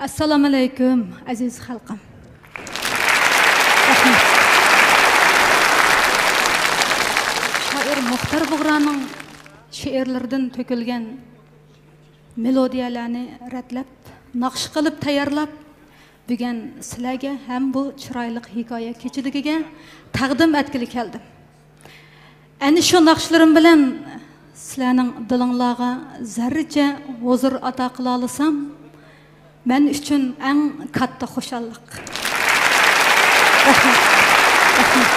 Assalamu alaykum aziz xalqim. Şair Muxtar Buğra'nın şiirlerden tökülgen melodiyalarını ratlab, naqsh qilib tayyorlab, bugun sizlarga ham bu chiroyli hikoya kechiligiga taqdim etgili keldim. Ana shu naqshlarim bilan sizlarning dilinglarga zarracha huzur ato qila olsam, men uchun eng katta xushallik. Rahmat. Rahmat.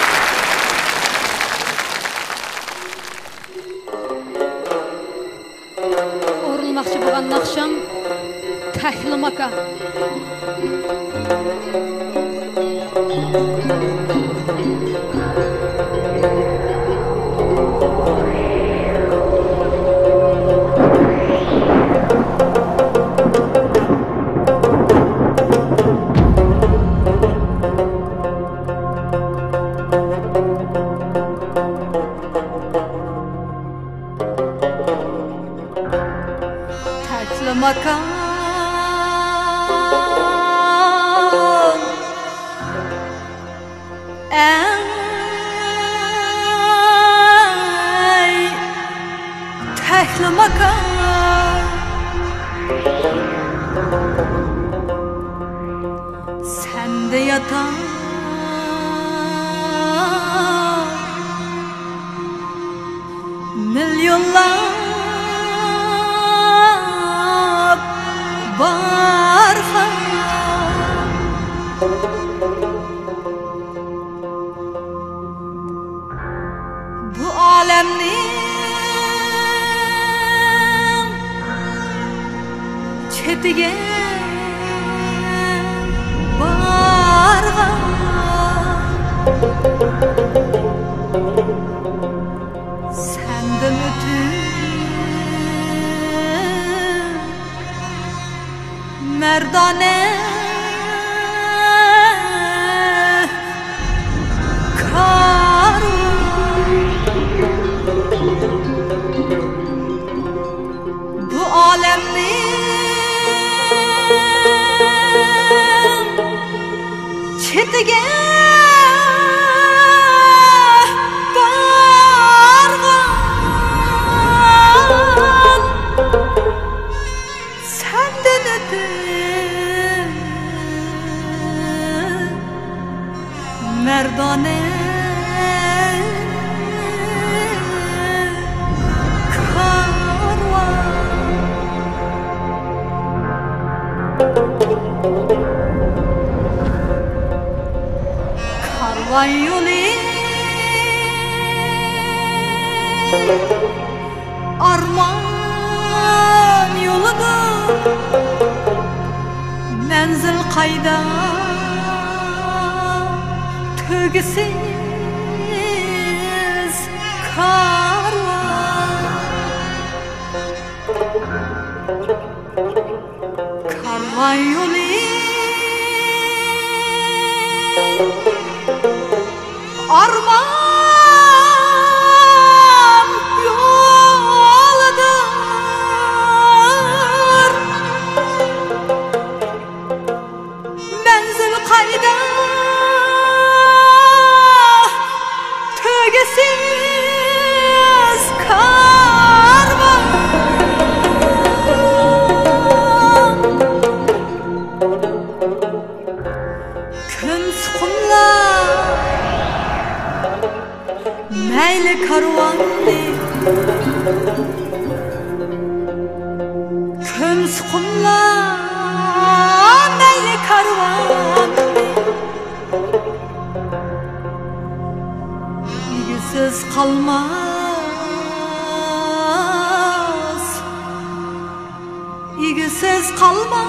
O'rilmoqchi bo'lgan naqsham Tahlimaka. Makan ey tehli makan sende yatan milyonlar barha bu alemnin çetige barha senden merdane kar bu alemnin çetige bargan senden ötür merdane karvan karvan yolu arman yoludur menzil kayda tügesiz karvan karvan yolu arman yoludur menzil kayda tügesiz karvan küns kumlar meyli karvanlı küns kumlar meyli karvanlı İgisiz kalmaz İgisiz kalmaz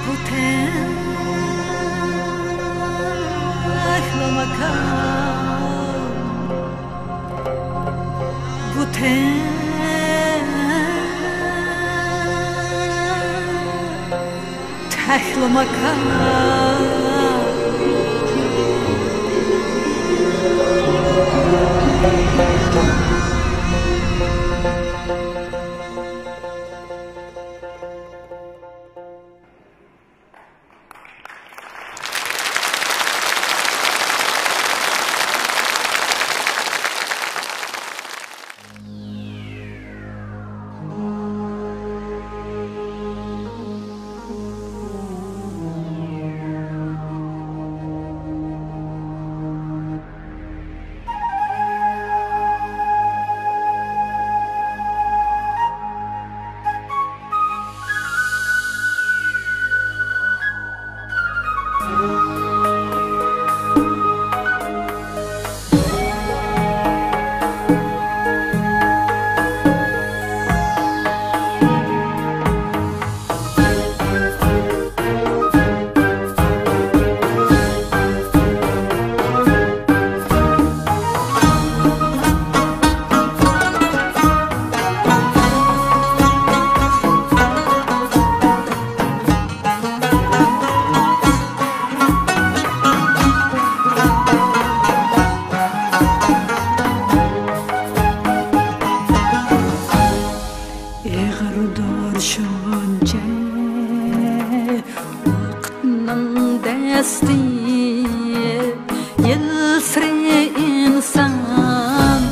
bu tehli makan bu tehli makan şunca vaqtning dasti yilsiri inson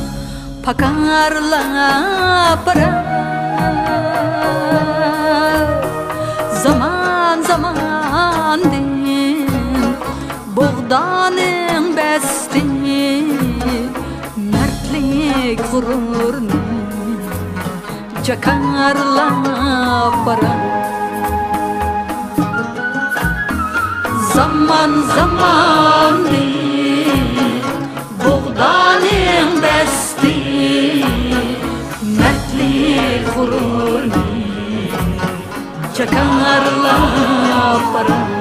pakarlab borar zaman buğdanın besti mertlik gururni jakarlab borar zaman buğdanın besti mertlik gururni jakarlab borar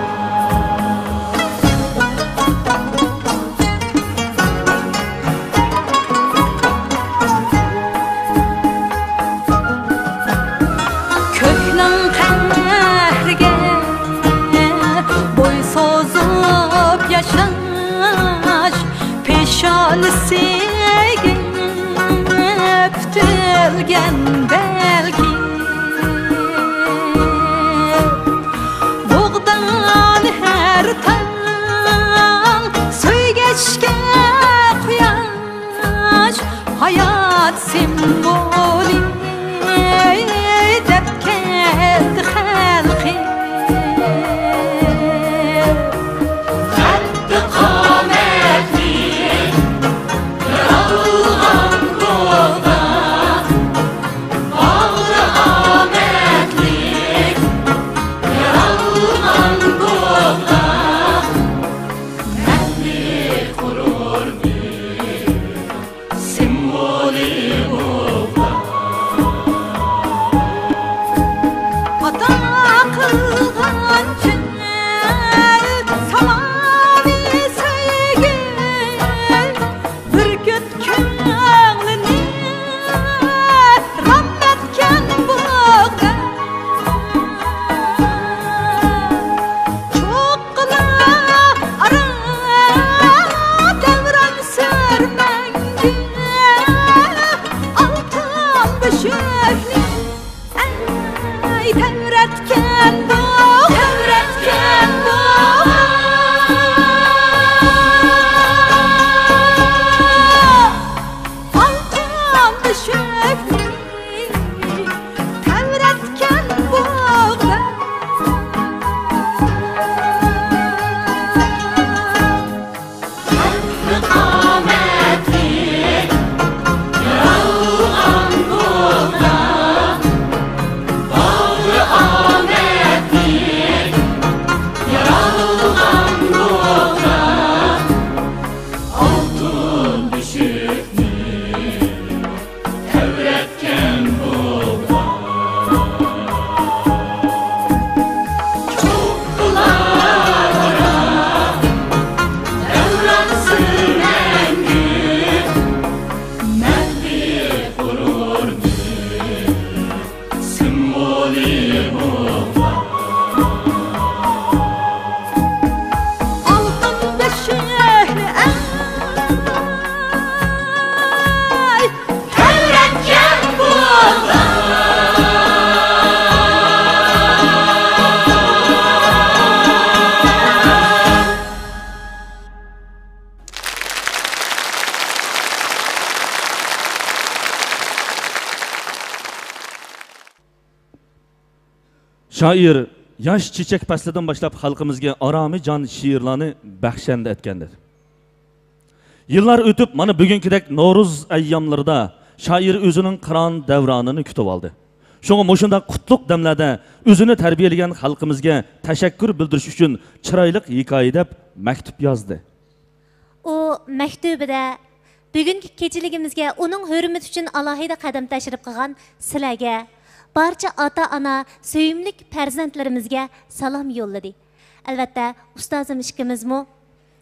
Peşalisiga öptürgen belki buğdan her tan söygeçke quyosh hayat simvoli deb keldi xalqi Şair yaş çiçek paslidan başlap xalqimizga arami jon şiirlarni baxshanda etgandir. Yıllar ötüp mana bugünkidek No'ruz ayyamlarida şair o'zining qiron davronini kutib oldi. Şoňa moşunda qutluk damlarda o'zini tarbiyalagan xalqimizga tashakkur bildirish uchun chiroyli hikoya deb maktub yozdi. O maktubida bugungi kechiligimizga uning hurmati uchun alohida qadam tashrif qilgan sizlarga barcha ota-ona, söyümlük farzandlarimizga salom yo'lladi. Albatta, ustozim ishkimizmi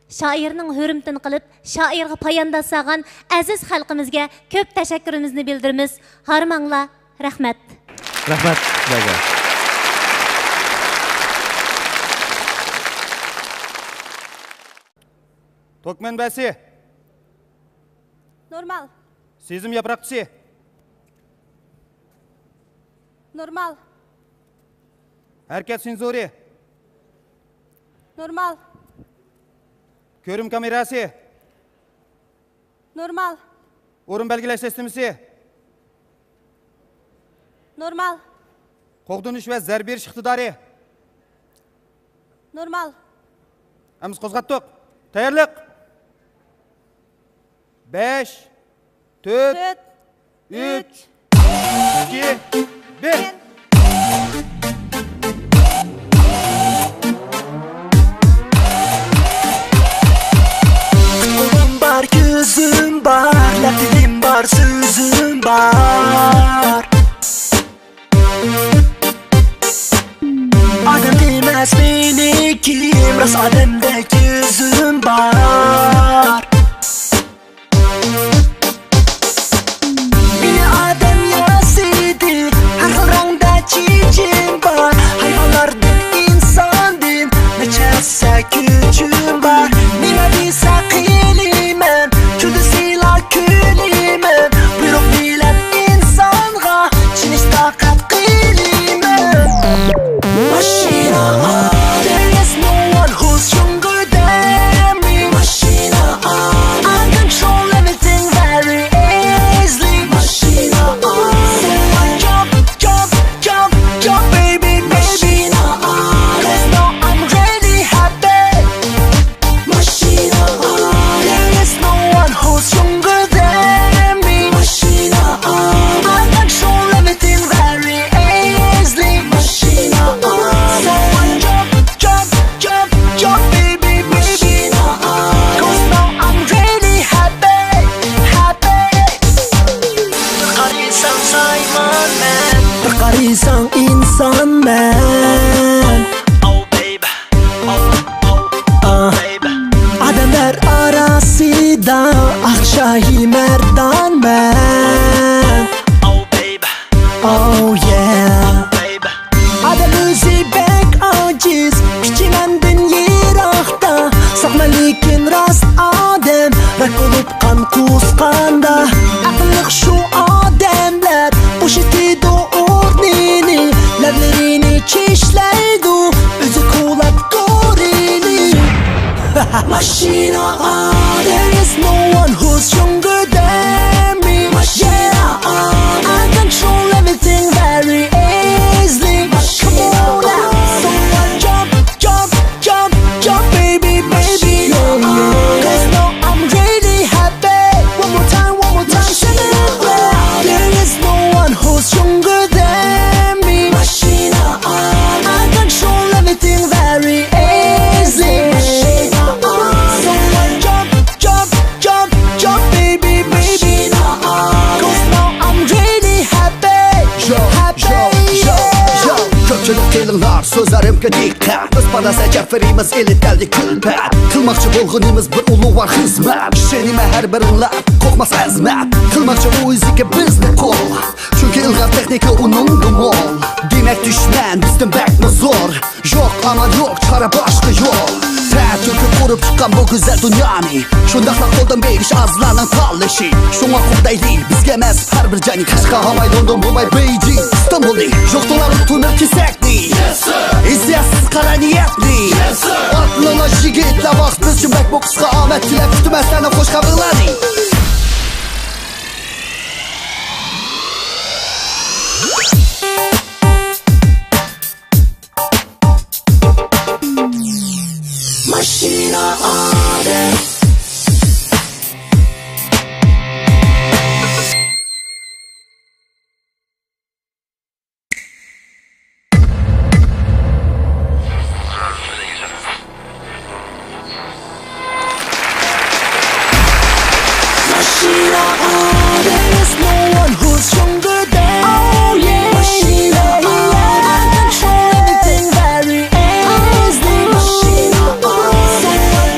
shoirning hurmatini qilib, shoirga poyanda solgan aziz xalqimizga ko'p tashakkurimizni bildiramiz. Harmanglar, rahmat. Rahmat sizlarga. Türkmenbesi. Normal. Sezim yaprakçısı. Normal. Hareket senzori. Normal. Görüm kamerası. Normal. Orun belgeleş sistemisi. Normal. Qoğdunuş ve zerberiş iqtidarı. Normal. Amiz qozgattık. Tayyorlik. 5 4 4 3 2 1 Var gözüm var, lafım var, sözüm var. Adam demez beni kim, rast adamda gözüm var. Beni adam yasidi, her xil rangda çiçeğim var. Hayvanlardan insandın, neçese gücüm var. Nima deysa qiyliman, kudusila kuliman. Buyruq bilan insonga chinish taqat qiyliman. Mashina, there is no one who's stronger than me. Mashina, I control everything very easily. Mashina, so I jump, baby, Mashina, 'cause now I'm really happy. Mashina, there is no one who's stronger than me. Mashina, I control everything very easily. Mashina, so I jump, baby, Mashina, 'cause now I'm really happy. Qaraysan sayman men, qaraysan inson men. Oh baby, oh baby. Adamlar arasida ahşahi merdan men. Oh baby, oh yeah, baby. Adam o'zi bek ojiz, kichimandin yiroqda. Saqma lekin rost odam, rak bo'lib qon qusqanda. Aqliq shu odamlar bo'shatidi o'rnini, lablarini chishlaydi, o'zi quvlab ko'rini. Mashina, there is no one who's stronger than me. Mashina, I control everything very easily. Come on now, so I jump, baby, yeah. 'Cause now I'm really happy. One more time, sing it loud. There is no one who's stronger than me. Mashina, I control everything very easily. Mashina, so I jump, baby, yeah. 'Cause now I'm really happy. Ko'pchilik kelinglar, so'zlarimga diqqat. Biz panasa jafirimiz elitdaldi kulbat. Qilmoqchi bo'lganimiz bir ulug'vor xizmat. Shenima har biringlar qo'rqmas azmat. Qilmoqchi o'ziga bizni qo'l. Chunki ilg'or texnika uning gumon. Demak dushman bizdan bakma zo'r. Yo'q amal yo'q, chora boshqa yo'q. To'kib qurib chiqqan bu go'zal dunyoni. Shundaqla qo'ldan berish azlarning tanlashi. Shunga qudayli bizga emas har bir jang. Qashqadaryo London bo'lmay Beijing, Istanbulning yo'qdolar tunir kesakni. Izsiz qara niyatli. Otlanar yigitlar vaqt biz uchun bu qisqa omad tilab kutmasdan qo'sh qabrlaring. Mashina, there. Mashina, there is no one who's stronger than. Oh yeah, Mashina, I control everything very easily. Mashina, so I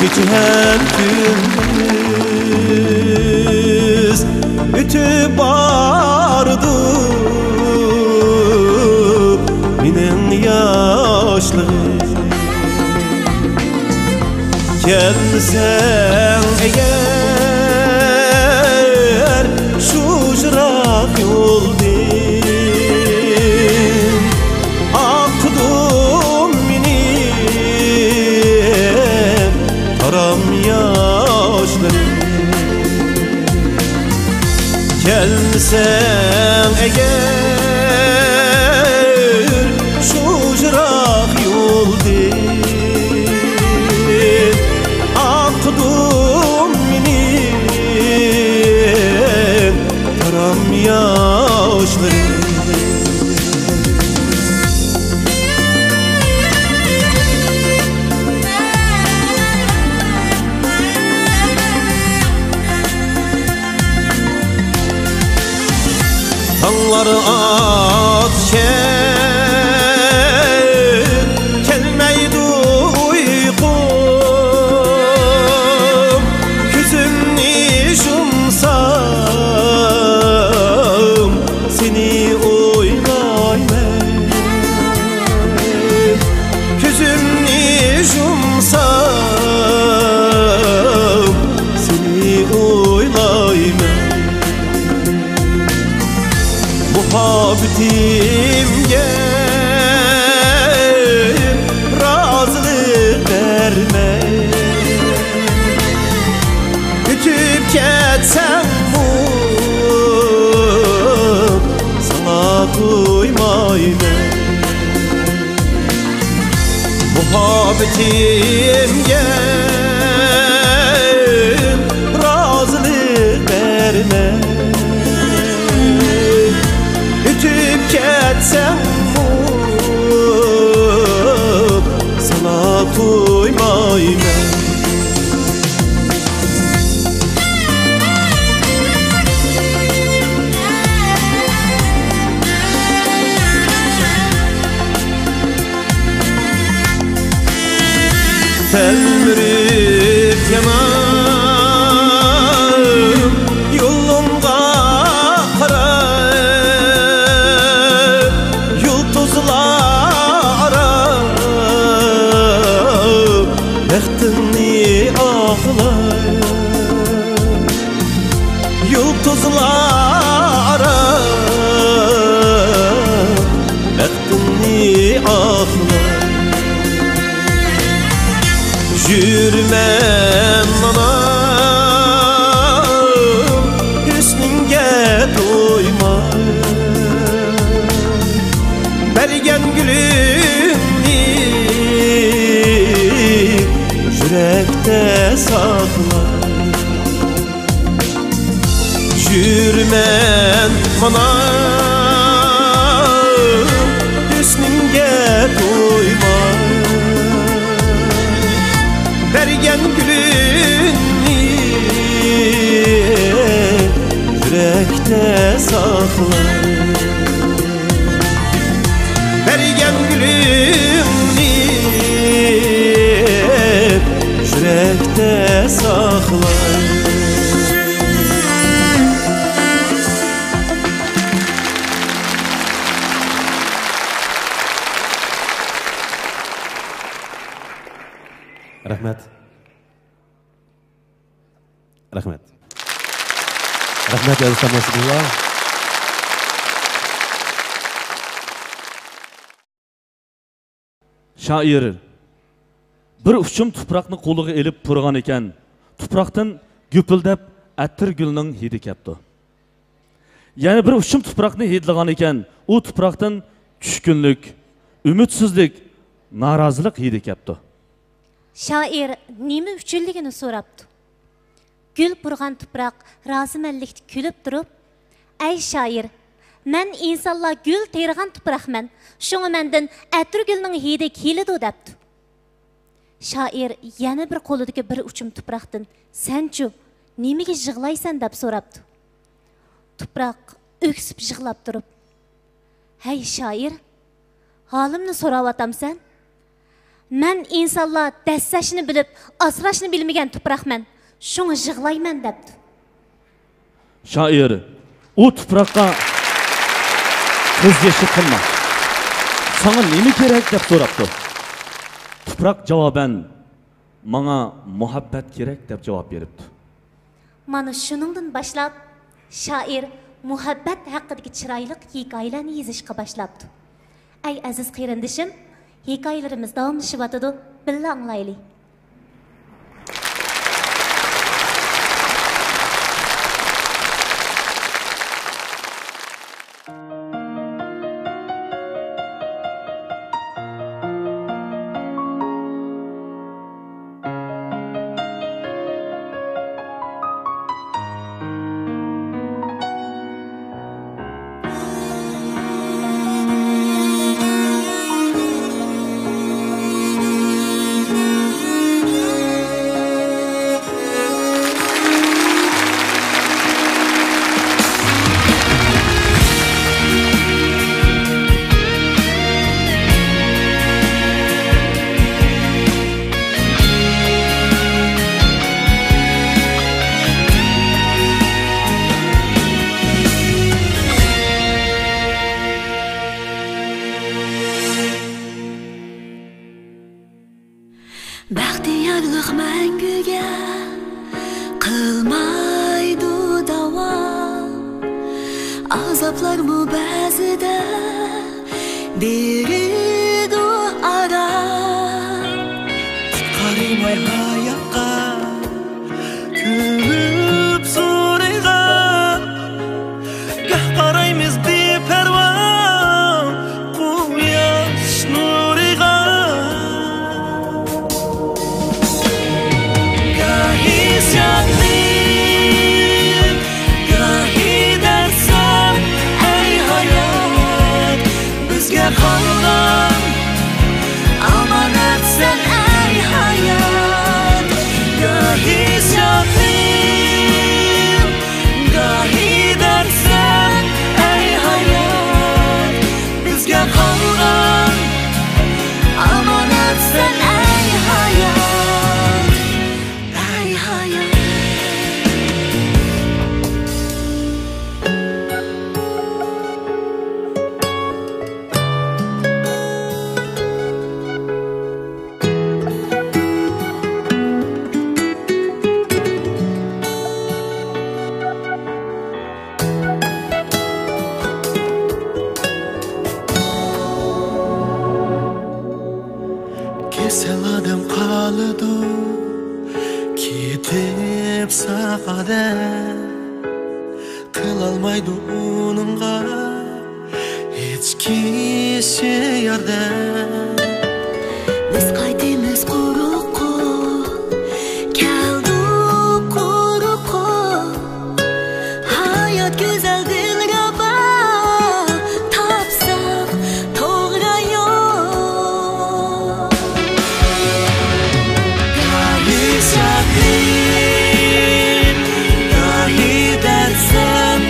Gece hem gündüz ötüp bardı menin yaşlığım. Gelsen eğer şu jırak yoldun akdum menin taram yaşlarım. Gelsen eğer şu jırak yoldun akdum menin taram yaşlarım. Tanlar atken kelmeydi uykum. Gözümni yumsam seni oylayman. Gözümni yumsam seni oylayman. Muhabbetimge razılık verme. Ötüp ketsem bu sana koymayman. Muhabbetimge razılık verme. Ötüp ketsem bu sana koymayman. Telmirip yanam yolumga qarab yulduzlara baxtini ağlar. Yulduzlara baxtini ağlar. Yürümem anam hüsnünge doyma. Bergen gülümni yürekte sakla. Yürümem anam hüsnünge doyma. Bergen gülünni yürekte sakla. Bergen gülünni yürekte sakla. Rahmet. Rahmet. Rahmet ya Usta Nasrullah. Şair bir uçum tuproqni qo'liga elib turgan ekan, tuproqdan gupildab atir gulning hidi kepti. Ya'ni bir uçum tuproqni hidlagan ekan, u tuproqdan tushkunlik, umidsizlik, norozilik hidi kepti. Şair nima uchunligini so'rabdi. Gül purgan tuproq rozimanlikda kulib turib, "Ey shoir, men insonlar gül tergan tuproqman. Şoňa mendan atir gülning hidi kelidi" debdi. Shoir yana bir qo'lidagi bir uchum tuproqdan "Sen-chu, nimaga yig'laysan?" deb so'rabdi. Tuproq öksüp yig'lab turib, "Hey shoir, halimni so'rab atamsan? Mən insanlar dəstəşini bilib, asraşını bilməyən tuproqman. Şunu yığlayman debdi. Şair, o tuproqqa ko'z yoshi qilma. Sana nima kerak deb so'rabdi. Tuproq javoban "Manga muhabbat kerak" deb javob beribdi. Mana shuningdan boshlab shoir muhabbat haqidagi chiroyli hikoyalarni yozishga boshlabdi. Ay aziz qarindishim, hikoyalarimiz davomlashyotidi. Billa anglaylik. Baxtiyorlik manguga qilmaydi davom. Azoblar mu ba'zida beridi aram. Qarimay hayotga ko'rib so'raygan. Gah qaraymiz beparvo quyosh nuriga. Qalgan amanat sen ey hayat. Gahi şahin, gahi dersen ey hayat. Bizga qalgan amanat sen ey hayat, ey hayat. Kesel adam qalıdı ketip saqada. Qılalmaydı onunğa hiç kişi yardım. Biz qaytimiz quruqqa, keldik quruqqa. Hayot go'zal dilrabo, topsaq to'g'ri yo'l. Gahi shaqin, gahi darsam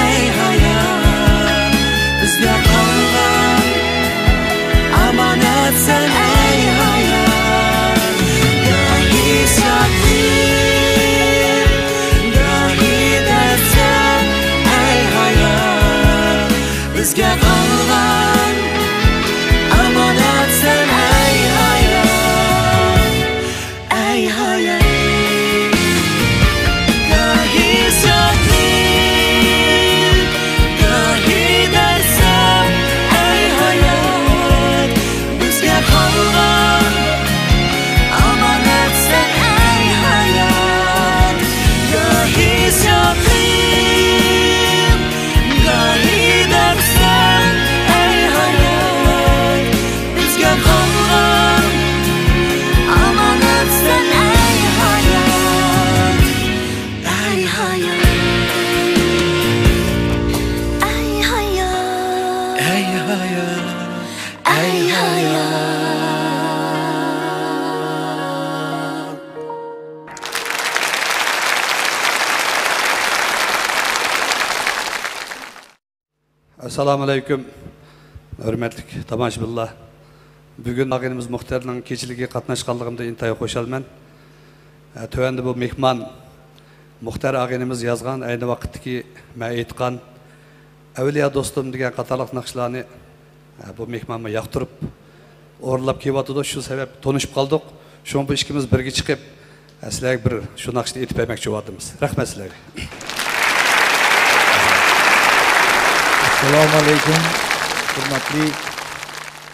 ey hayot. Bizga qolgan amanat sen ey hayot. Gahi shaqin, gahi darsam ey hayot. Bizga qolgan amanat sen ey hayot, ey hayot. Gahi shaqin, gahi darsam ey hayot. Bizga qolgan amanat sen ey hayot. Gahi shaqin, gahi darsam ey hayot. Bizga qolgan amanat sen ey hayot, ey hayot, ey hayot, Ey hayat, ey hayot. Assalomu alaykum. Hurmatli tomoshabinlar. Bugün ağabeyimiz muhtarının keçiliğe katnaşkanlığımda intayı koşalman. Tövende bu mehman muhtar ağabeyimiz yazgan, aynı vakitteki ben aytkan Evliya dostum degan qatarlıq naqshlarni bu mehmonga yoqtirib o'rlab kelyapti. Shu sabab tanishib qoldik. Shu bu ikkimiz birga chiqib sizlarga bir shu naqshni aytib bermoqchi bo'ldimiz. Rahmat sizlarga. Assalomu alaykum. Hurmatli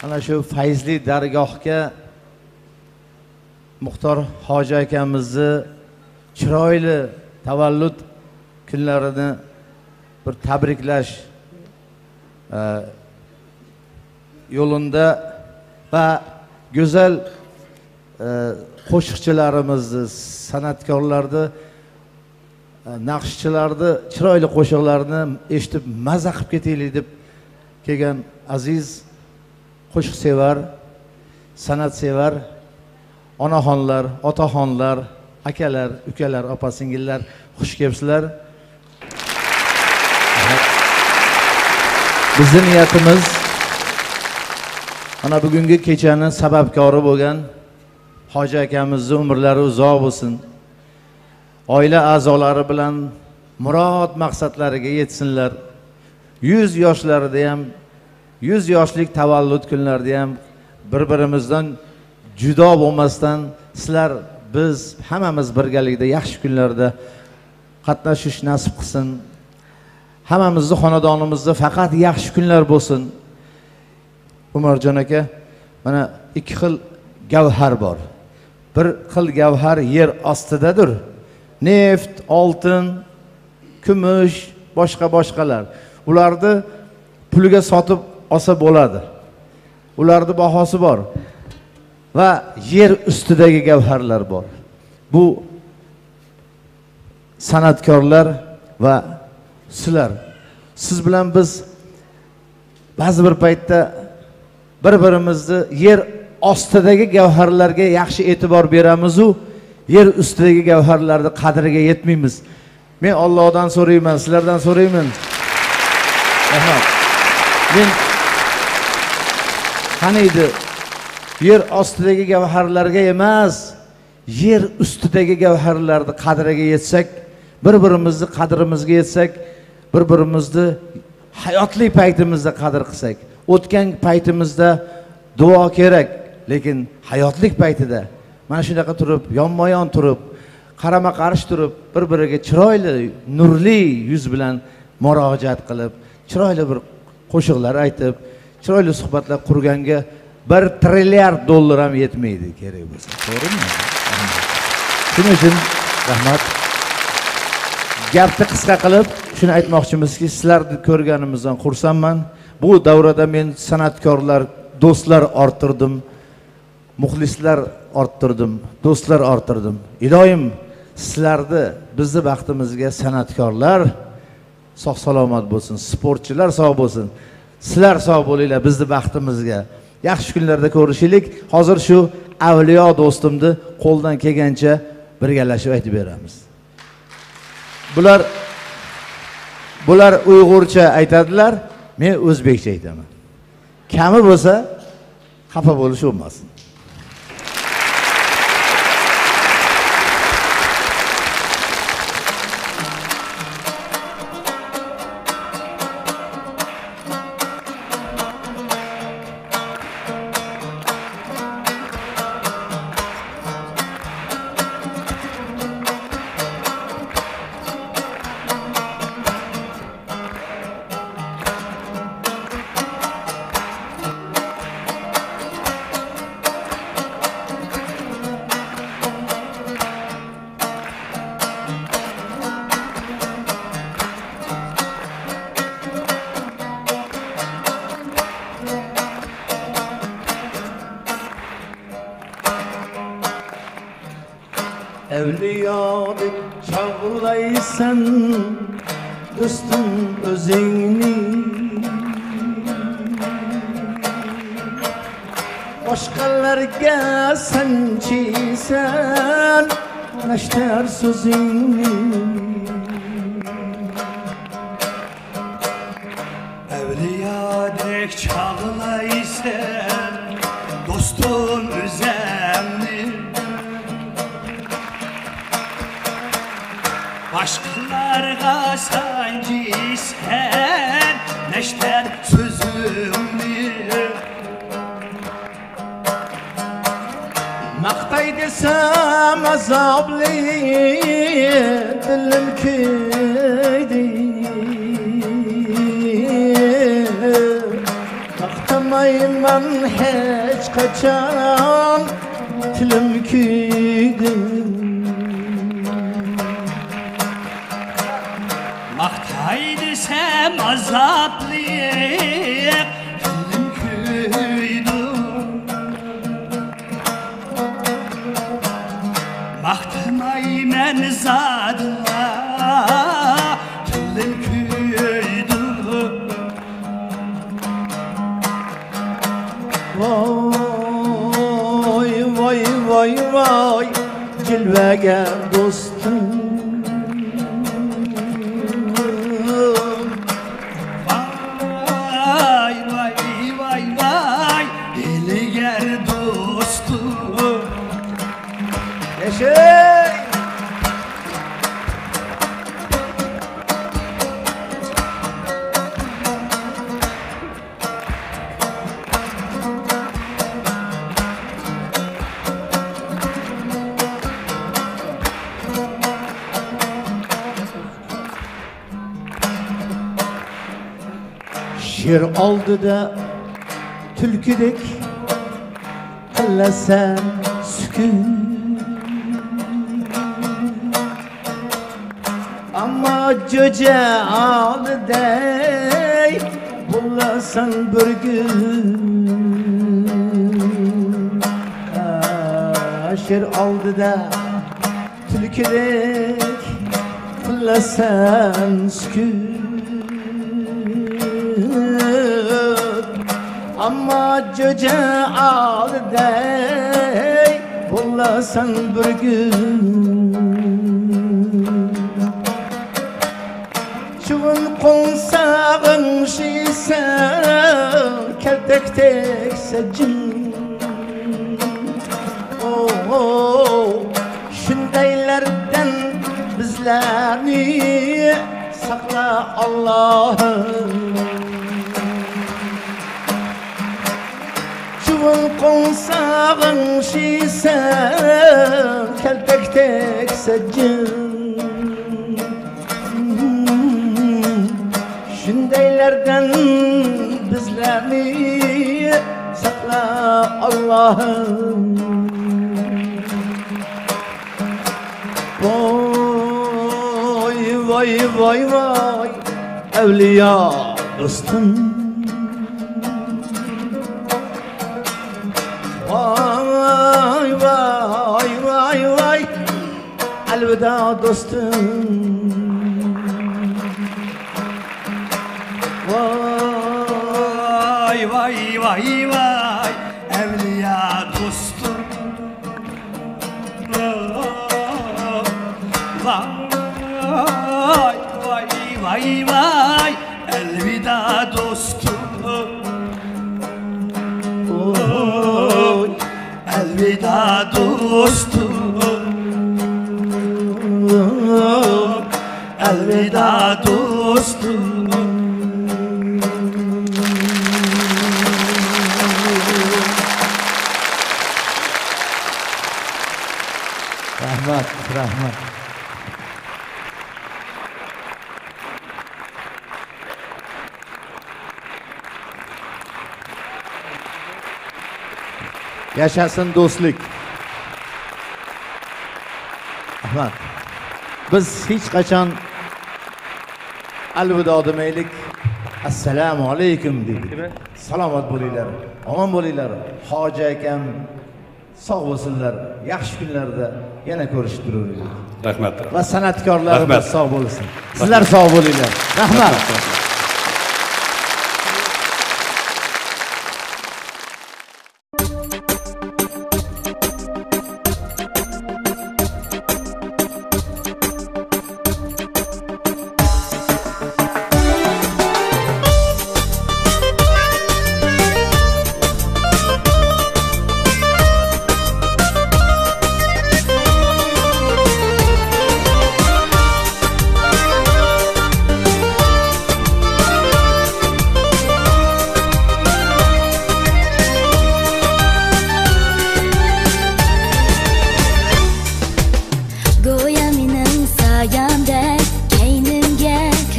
ana shu fayzli dargohga Muxtor hoji akamizni chiroyli tavallud kunlarini bir tabriklash yo'lunda va go'zal qo'shiqchilarimizni, san'atkorlarni, naqshchilarni chiroyli qo'shiqlarini eshitib maza qilib ketaylik deb kelgan aziz qo'shiqsevar, san'atsevar onaxonlar, otaxonlar, akalar, ukalar, opa-singillar, xush kelibsizlar. Bizning niyatimiz ana bugungi kechani sababkori bo'lgan hoji akamizning umrlari uzoq bo'lsin. Oila a'zolari bilan murod maqsadlariga yetsinlar. 100 yoshlarida ham, 100 yoshlik tavallud kunlarida ham bir-birimizdan judo bo'lmasdan sizlar biz hammamiz birgalikda yaxshi kunlarda qatnashish nasib qilsin. Hammamizning xonadonimizda faqat yaxshi kunlar bo'lsin. Umarjon aka, mana ikki xil gavhar bor. Bir xil gavhar yer ostidadir. Neft, oltin, kumush, boshqalar. Ularni puliga sotib olsa bo'ladi. Ularning bahosi bor. Va yer ustidagi gavharlar bor. Bu san'atkorlar va sizlar. Siz bilan biz ba'zi bir paytda bir-birimizni yer ostidagi gavharlarga yaxshi e'tibor beramiz u yer ustidagi gavharlarning qadriga yetmaymiz. Men Allohdan so'rayman, sizlardan so'rayman. Rahmat. Men qaniydi yer ostidagi gavharlarga emas, yer ustidagi gavharlarning qadriga yetsak, bir-birimizni qadrimizga yetsak, bir-birimizni hayotli paytimizda qadr qilsak, o'tgan paytimizda duo kerak, lekin hayotlik paytida mana shunaqa turib, yonma-yon turib, qarama-qarshi turib, bir-biriga chiroyli, nurli yuz bilan murojaat qilib, chiroyli bir qo'shiqlar aytib, chiroyli suhbatlar qurganga $1 trilliard ham yetmaydi kerak bo'lsa. To'g'rimi? Shuning uchun rahmat. Gapni qisqa qilib shuni aytmoqchimizki, sizlarni ko'rganimizdan xursandman. Bu davrada men san'atkorlar, do'stlar orttirdim, muxlislar orttirdim, do'stlar orttirdim. Iloyim sizlarni, bizni baxtimizga san'atkorlar sog' salomat bo'lsin, sportchilar sog' bo'lsin. Sizlar sog' bo'linglar, bizni baxtimizga. Yaxshi kunlarda ko'rishaylik. Hozir shu avliyo do'stimni qo'ldan kelgancha birgalashib aytib beramiz. Bular Uyg'urcha aytadilar, men o'zbekcha aytaman. Kami bo'lsa, xafa bo'lish olmasin. Evliyadık çağlaysan dostum özünü, başkalarga sen çiysen neşter sözünü. Evliyadık çağlaysan Aşklarga sancıysan neşter sözümü Maqtay desem azablı dilim kuydi Maqtamayman hech qachon tilim kuydi Maqtay desem azaplı dilim kuydu Maqtamayman zadla dilim kuydu Vay vay vay vay cilvege dostum Vay vay vay vay Eliger dostum Yaşay Şir oldu da tülküdek kılasam sükun Ama cöce aldı dey bulasan bir gün Şir oldu da tülküdek kılasam sükun Ama cöce al dey bulasan bir gün Çuğun konsağın şişen keltek tek secin Şundaylardan bizlerni sakla Allah'ım Çuğun konsağın şişen keltek tek secin Şundaylardan bizlerni sakla Allah'ım Vay vay vay vay evliya dostum Vay vay vay vay elveda dostum Vay vay vay vay Evliya dostum Vay vay vay vay Elveda dostum Elveda dostum Elveda dostum Rahmat, rahmat. Yaşasın dostluk. Rahmat. Biz hiç kaçan elveda demaylik. Assalamu alaykum dedik. Salomat bo'linglar, omon bo'linglar. Hoji akam sog' bo'lsinlar. Yaxshi kunlarda yana ko'rishib turaylik. Rahmat. Va san'atkorlarimiz sog' bo'lsin. Sizlar sog' bo'linglar. Rahmat.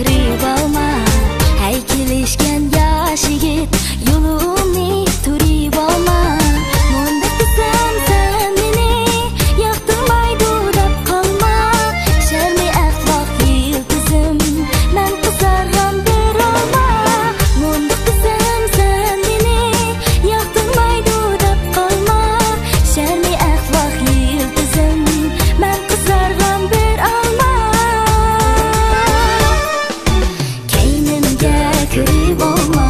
kirib olma Hey kelishgan yosh yigit yo'limni turib olma Munda desam sen meni yoqtirmaydi deb qolma Sharmi axloq yiltizim men qizarg'am bir olma Munda desam sen meni yoqtirmaydi deb qolma Sharmi axloq yiltizim men qizarg'am bir olma Keynimga kirib olma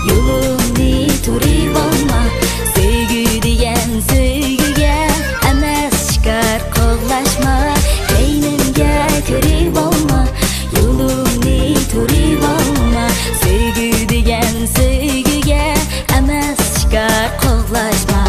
yo'limni turib olma Sevgi degan sevgiga emas chiqar qo'llashma Keynimga kirib olma yo'limni turib olma Sevgi degan sevgiga emas chiqar qo'llashma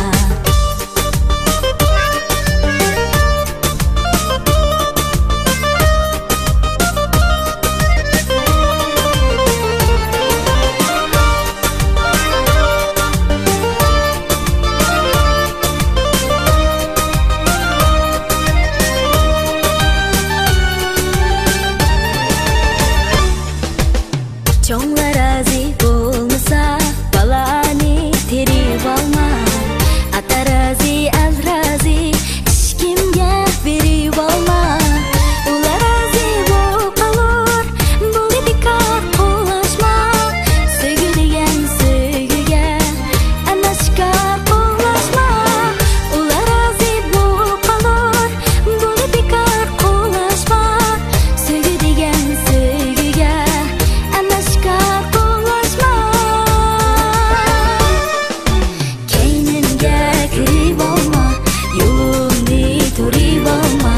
Cho'nglar razi bo'lmasa balani terib olma Atarazi azrazi hech kimga berib olma Ular razi bo'lib qolur bu bekor qo'llashma Sevgi degan sevgiga emas chiqar qo'llashma Ular razi bo'lib qolur bu bekor qo'llashma Sevgi degan sevgiga emas chiqar qo'llashma Keynimga kirib olma yo'limni turib olma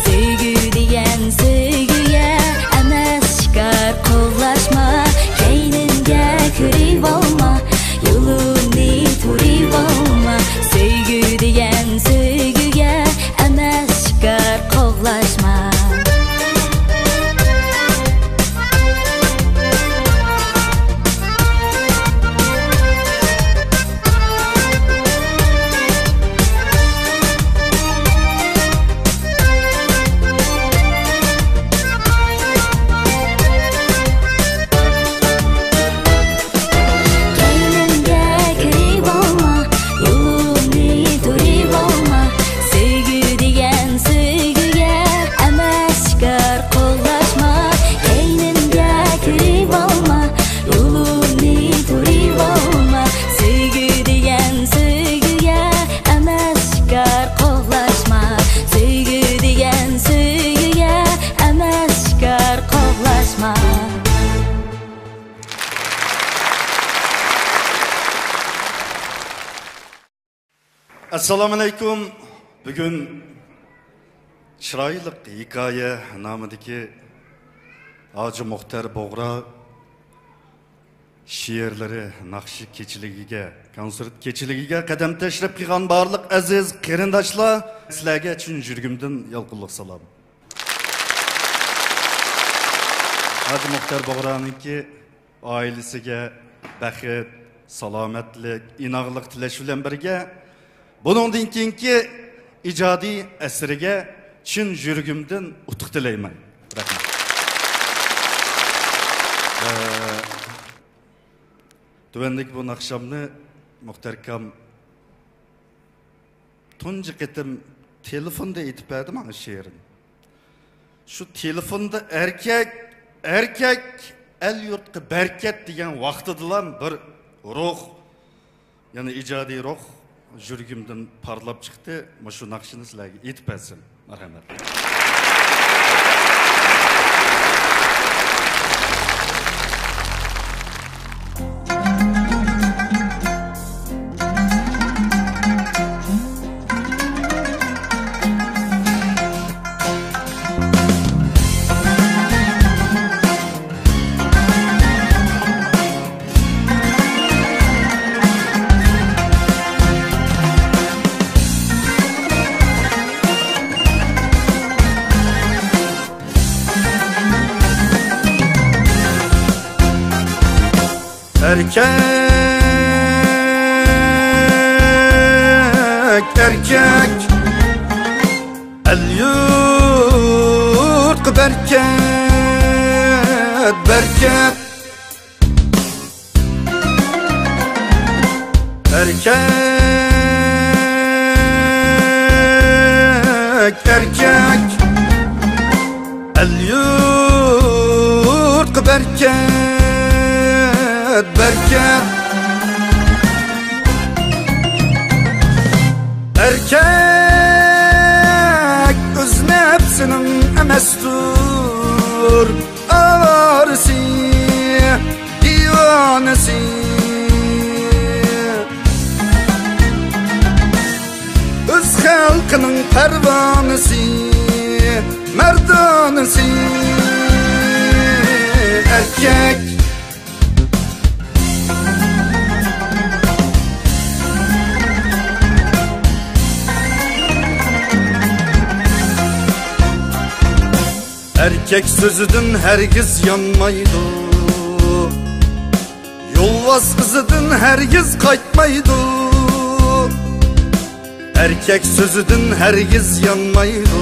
Sevgi degan sevgiga emas chiqar qo'llashma Keynimga kirib olma yo'limni turib olma Sevgi degan sevgiga emas chiqar qo'llashma Keynimga kirib olma yo'limni turib olma Sevgi degan sevgiga emas chiqar qo'llashma Keynimga kirib olma yo'limni turib olma Sevgi degan sevgiga emas chiqar qo'llashma Sevgi degan sevgiga emas chiqar qo'llashma Assalomu alaykum. Bugun chiroyli hikoya nomidagi Hoji Muxtar Bog'ra she'rlari naqshi kechiligiga, konsert kechiligiga qadam tashlab qilgan barliq aziz qarindoshlar, sizlarga chin yuragimdan yolqinlik salom. Hoji Muxtar Bog'raningki oilasiga baxit, salomatlik, inoqlik tilash bilan birga buningdan keyingi ijodiy asriga chin yuragimdan utuq tilayman. Rahmat. Tuvandagi bu naqshamni Muxtarkam tunji qitim telefonda aytib berdi mana she'rini. Shu telefonda erkak el yurtga berkat degan vaqtidalam bir ruh, ya'ni ijodiy ruh yuragimdan parlab chiqdi. Mana shu naqshini sizlarga aytib bersin. Marhamat. Erkek el yurt berket bereket erkek el yurt bereket erkek öz nefsinin emestur avarisi divanesi öz halkının pervanesi merdanesi erkek erkek sözüdün hergiz yanmaydı yolvaz kızıdın hergiz kaytmaydı erkek sözüdün hergiz yanmaydı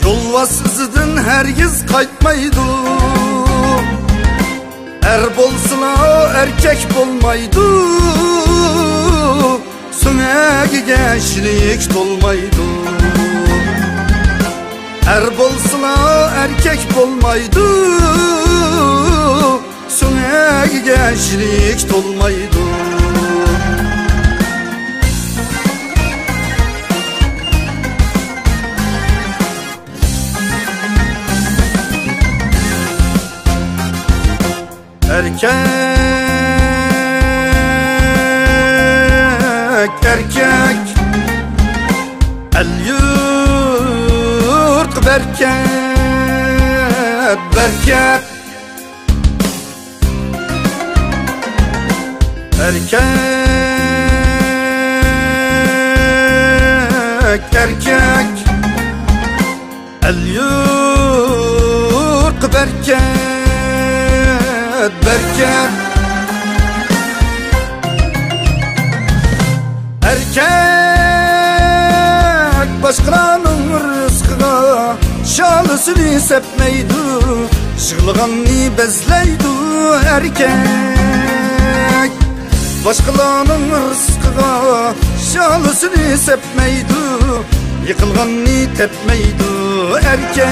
yolvaz kızıdın hergiz kaytmaydı er bolsuna erkek bolmaydı süngegi gençlik dolmaydı er bolsuna erkek bolmaydı süngegi gençlik dolmaydı erkek el yurt bereket erkek el yurt bereket erkek başkalarının rızkına şalısını sepmeydi şığılganını bezleydi erkek başkalarının rızkına şalısını sepmeydi yıkılganını tepmeydi erkek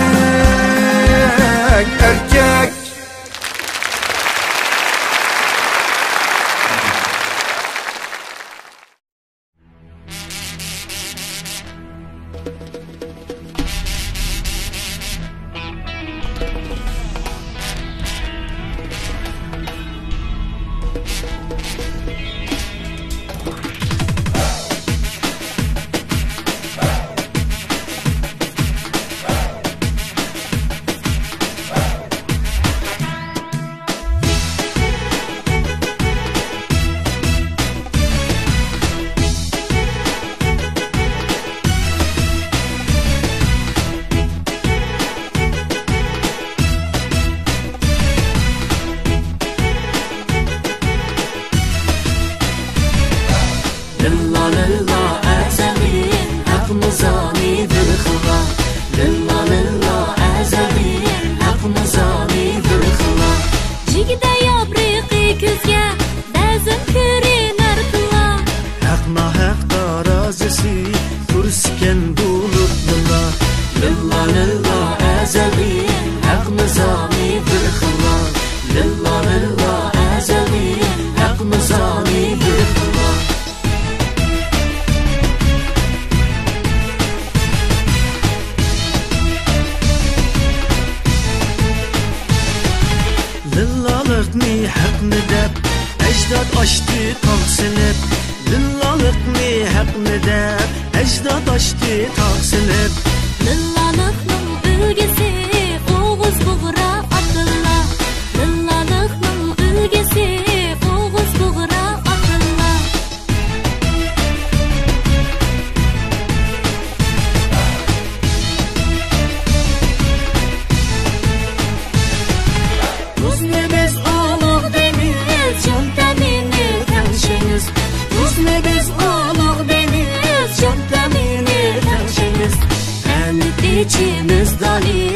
İçimiz dali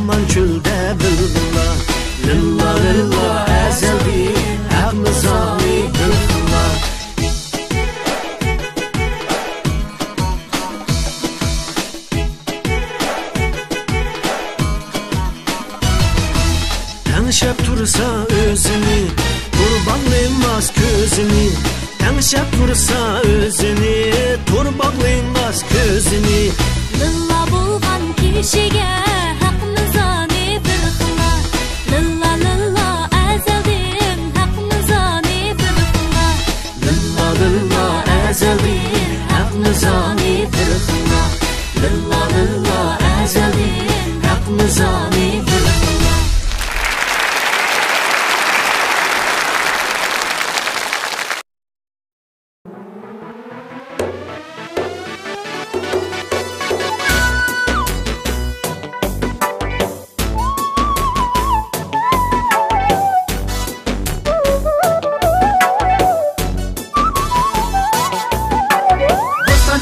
Aman çölde lilla Lilla lilla ezeldi Hak nizami bir xilla Tanışıp tursa özünü Kurbanlayınmaz gözünü Tanışıp tursa özünü Kurbanlayınmaz gözünü Lilla bulgan kişiye haq nizami bir xilla Lilla lilla ezeldim haq nizami bir xilla Lilla lilla ezeldim haq nizami bir xilla Lilla lilla ezeldim haq nizami bir xilla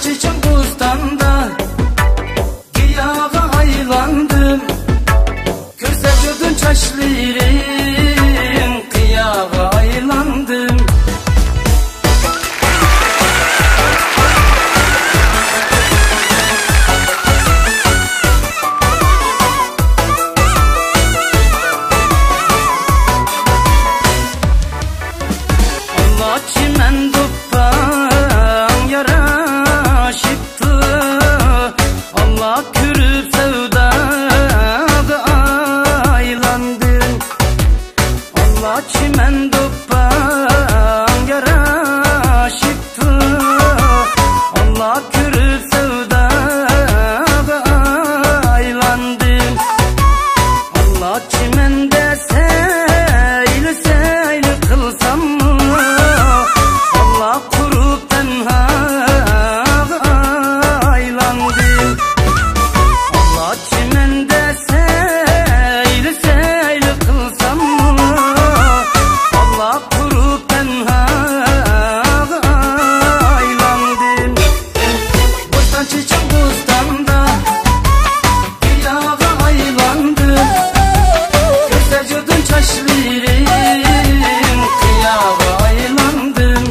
Çiçek bostanda Giyağa aylandım Gözler gördün çaşlarım Giyağa aylandım Allah çimen doppan yara Allah körüp sevdaga aylandım Allah çimen doppan yaraşıptı Allah körüp sevdaga aylandım Allah çimende seyli seyli kılsam Allah kurup tenha Allah çimende seyli seyli kılsam Allah kurup tenha aylandım Bostan çiçek bostanda Giyağa aylandım Gözler gördün çaşlarım Giyağa aylandım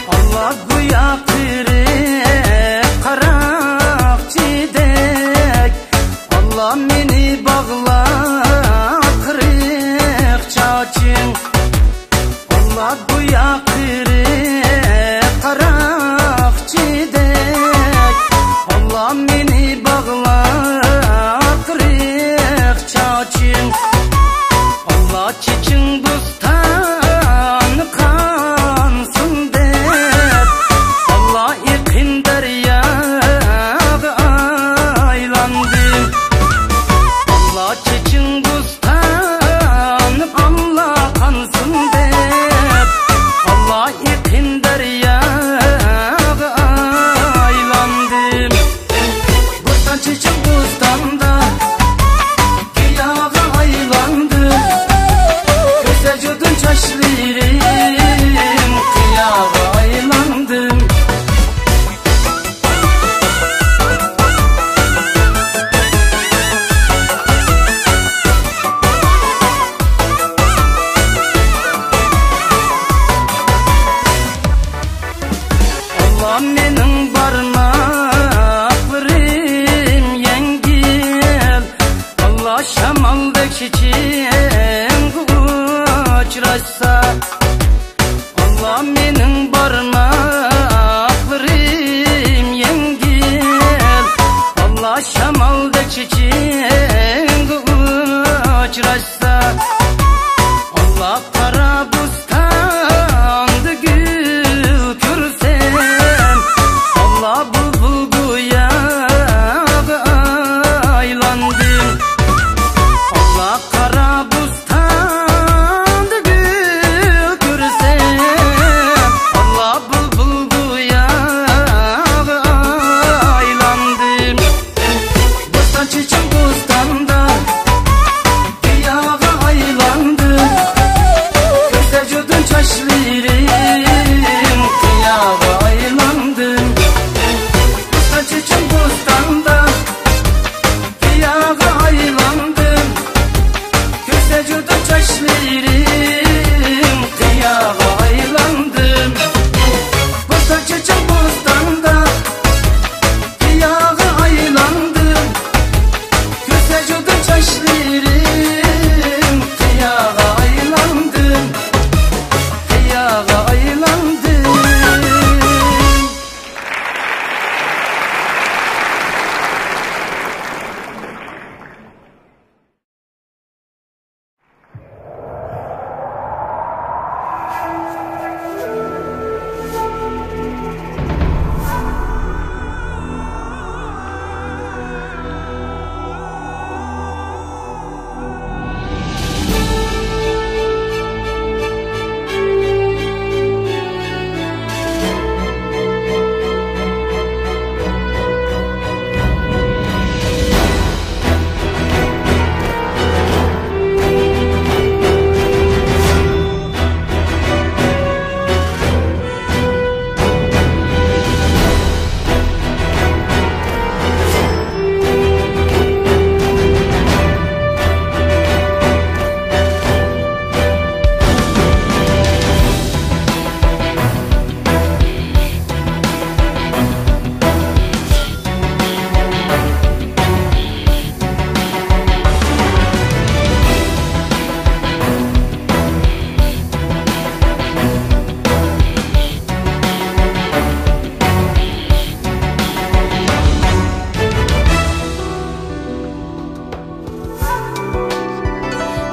Allah bu yakırı karak çidek Allah beni bağla kırık çaçın Allah bu yakırı karak çidek Allah beni bağla kırık çaçın Allah çiçin bustan kansın der Allah ikin deryaga aylandım Allah çiçin bustan Allah kansın der Allah ikin deryaga aylandım Bustan çiçek bustanda Giyağa aylandım Gözler gördün çaşlarım Giyağa aylandım Allah menin barmaklarım yengil Allah şamaldaki çiçeğin uçraşsa Allah menin barmaklarım yengil Allah şamaldaki çiçeğin uçraşsa Allah kara bustandı gül körsem Allah bu bulguya aylandım Allah kara bustandı gül körsem Allah bu bulguya aylandım Bustan çiçek bustanda Giyağa aylandım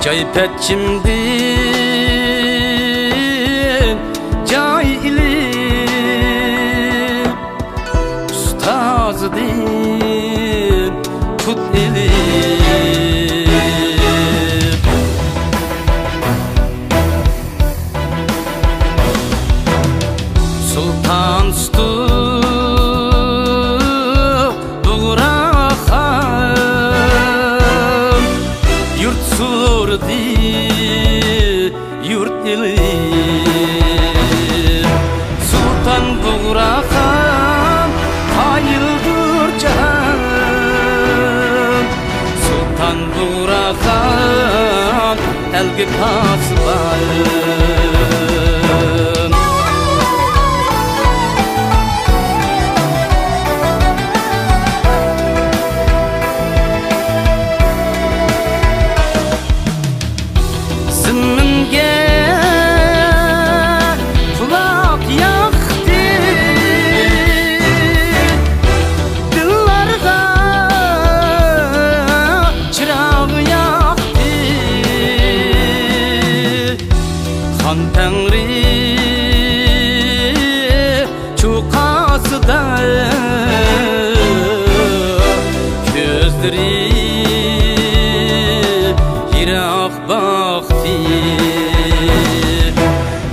Şaypetçimdin Cay ilim Ustazdin Tut ilim Sultan Stu Buğrahan Yurt surdi Yurt ilim Sultan Buğrahan Hayırdır can Sultan Buğrahan Elgi pasbayım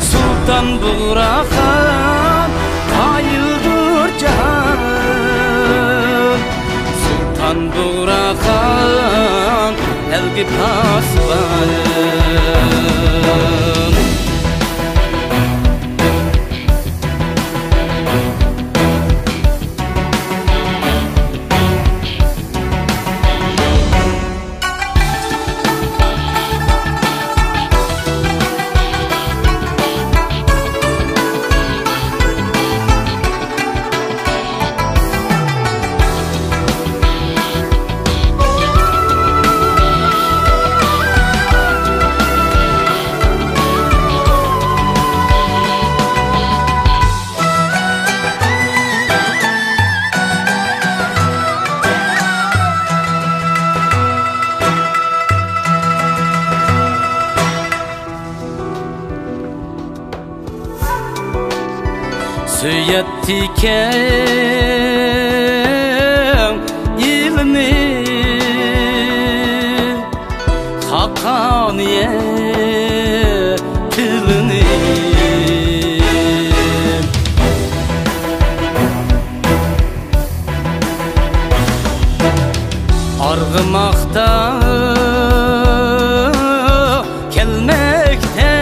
Sultan Buğrahan hayırdır can Sultan Buğrahan elgi pasbayım Söyettiken ilmi Hakaniye tilini Argımakta gelmekte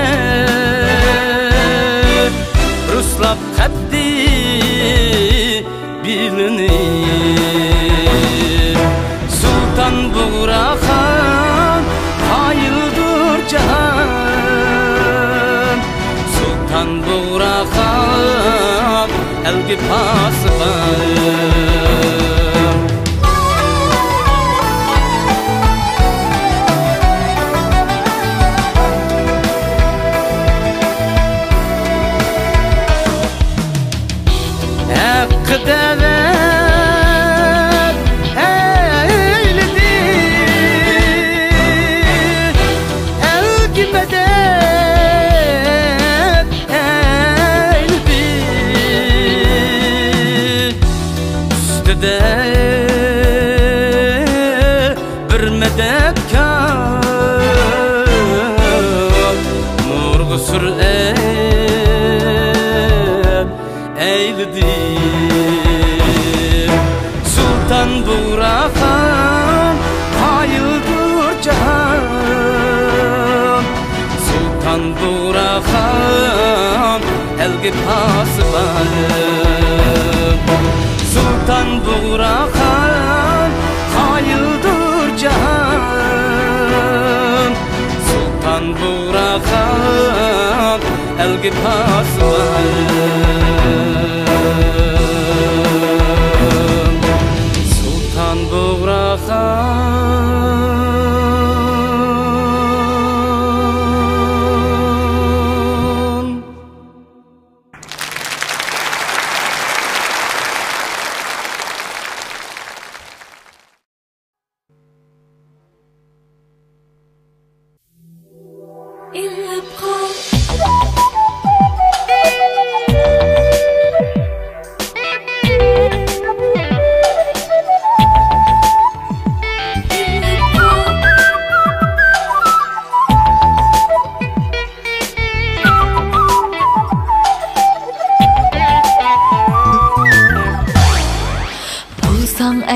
Ruslap kaddi bilinir Sultan Buğrahan hayırdır can Sultan Buğrahan elgi pasbayım Devet eyledi elgi medet eyledi üstede bir medetkar nur gusur eyledi Sultan Buğrahan hayırdır can Sultan Buğrahan elgi pasbayım Sultan Buğrahan hayırdır can Sultan Buğrahan elgi pasbayım Sultan Buğrahan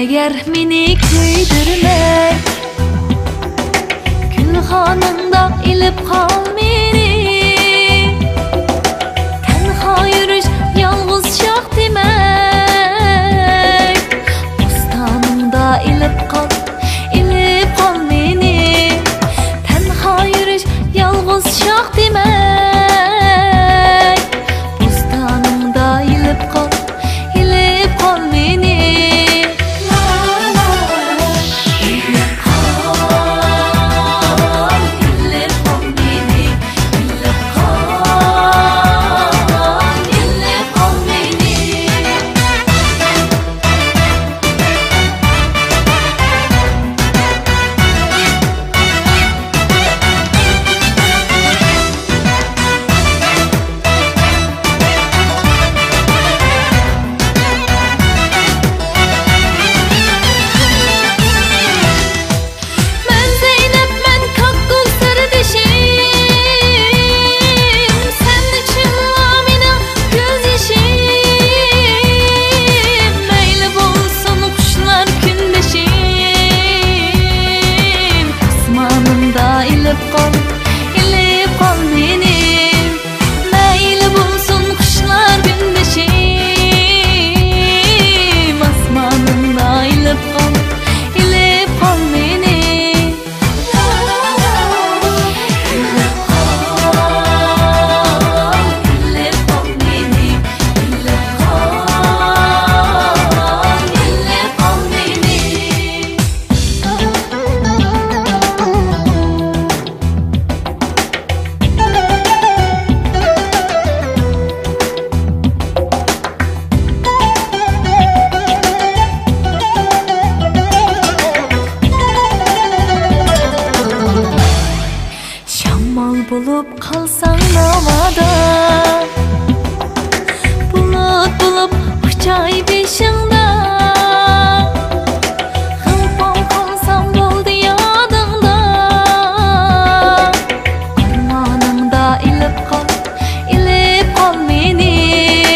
eğer meni köydürmek Gülhanında ilip kal meni Tenha yürüş yalnız şak demek Bostanımda ilip kal meni Tenha yürüş yalnız şak demek Bostanımda ilip kal meni Bulup kalsan havada Bulut bulup uçay beşinde Hılpam kalsam boldu yadında Armanımda ilip kal meni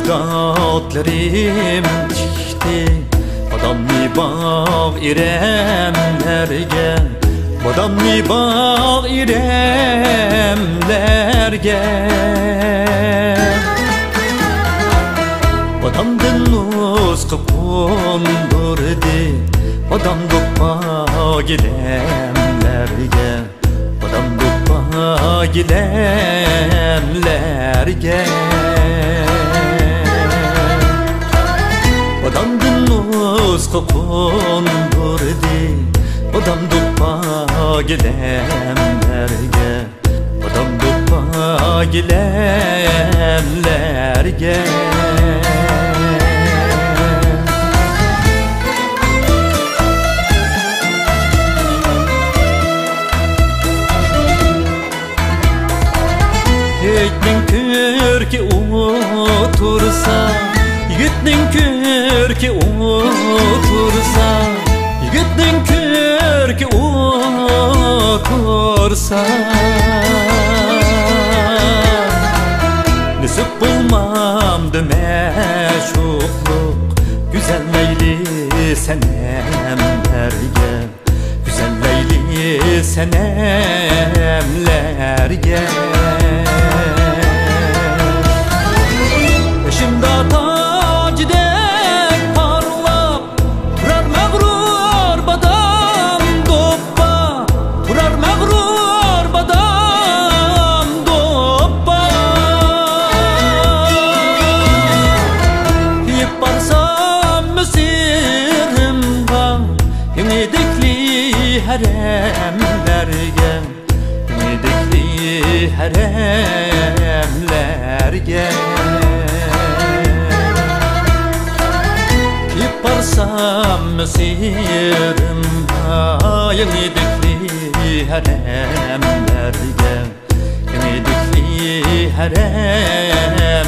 Ecdatlarım dikti Badamli bağ iremlerge Badamli bağ iremlerge Badamdın nusqa qondurdi odam do'ppa gilamlarga odam do'ppa gilamlarga odamdan nusqa qondurdi odam do'ppa gilamlarga odam do'ppa gilamlarga Yigitning ko'rki o'tursa yigitning ko'rki o'tursa yigitning ko'rki o'tursa nisib bulmamdı meşukluk güzel leyli senemlerge güzel leyli senemlerge Başımda tacdek parlap turar mağrur badam doppa turar mağrur badam doppa Yip barsam müsirimga Yemedikli haremlerge Yemedikli haremlerge Yaparsam müsirim Yemedikli haremlerge Yemedikli haremlerge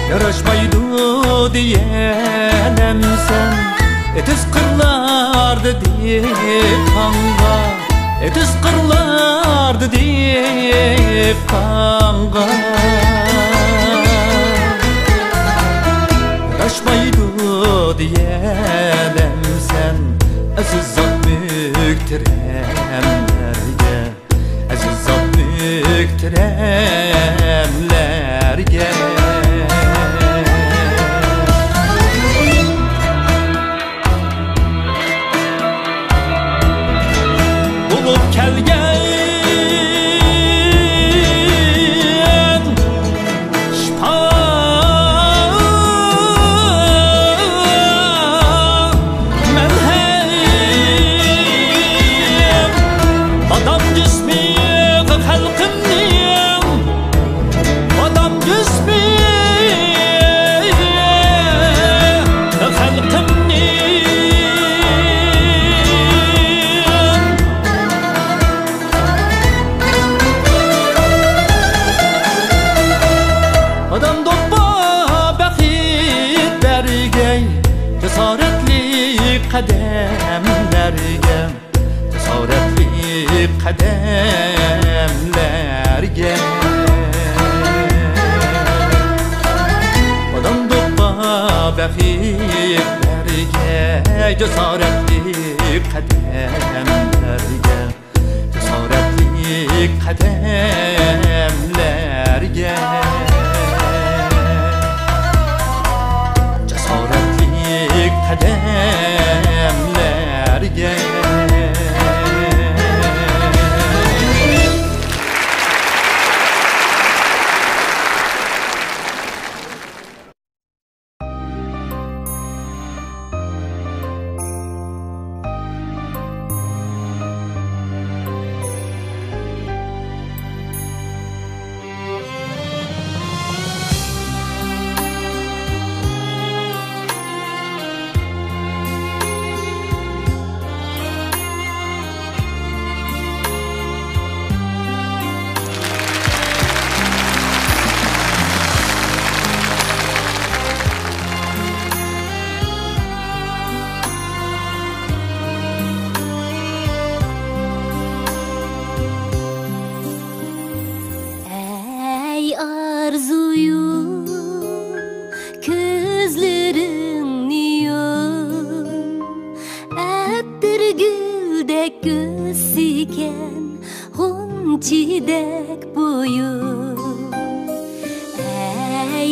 Yaraşmaydı diyelemsen Etiz kırlardı deyip kanga Etiz kırlardı deyip kanga Yaraşmaydı diyelemsen Aziz zat müktiremlerge Aziz zat müktiremlerge Kademlerge cesaretli kademlerge Adam doppa bekitlerge cesaretli kademlerge cesaretli kademlerge cesaretli kademlerge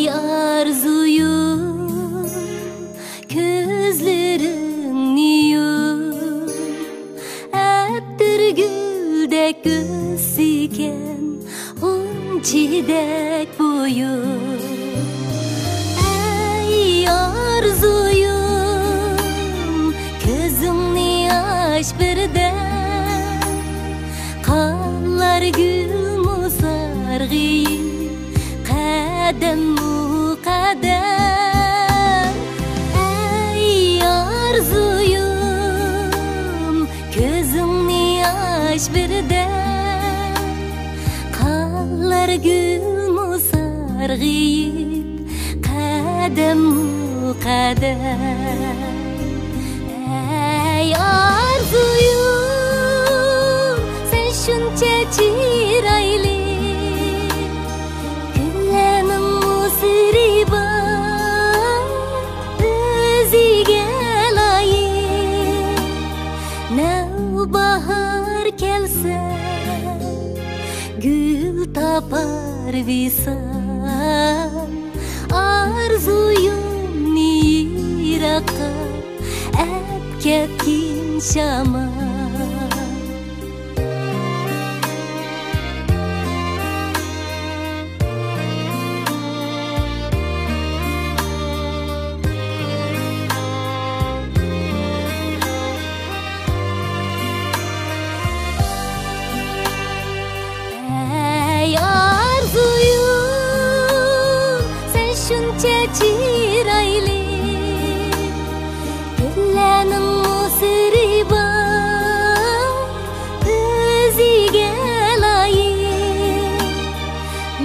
Ey arzuyum gözlerini yum Abdurgüldek göziken unçidek boyum Ey arzuyum gözümni aç birden Kallar gül musargıyım قدم قدم ey arzuyum gözümni aç birden kallar gül sarg'iyib qadam qadam ey arzuyum sen shuncha chiroyli bahar kelse gül tapar visal arzuyum niraka ketkin shamar chiroyli gullarning musriba o'ziga loyiq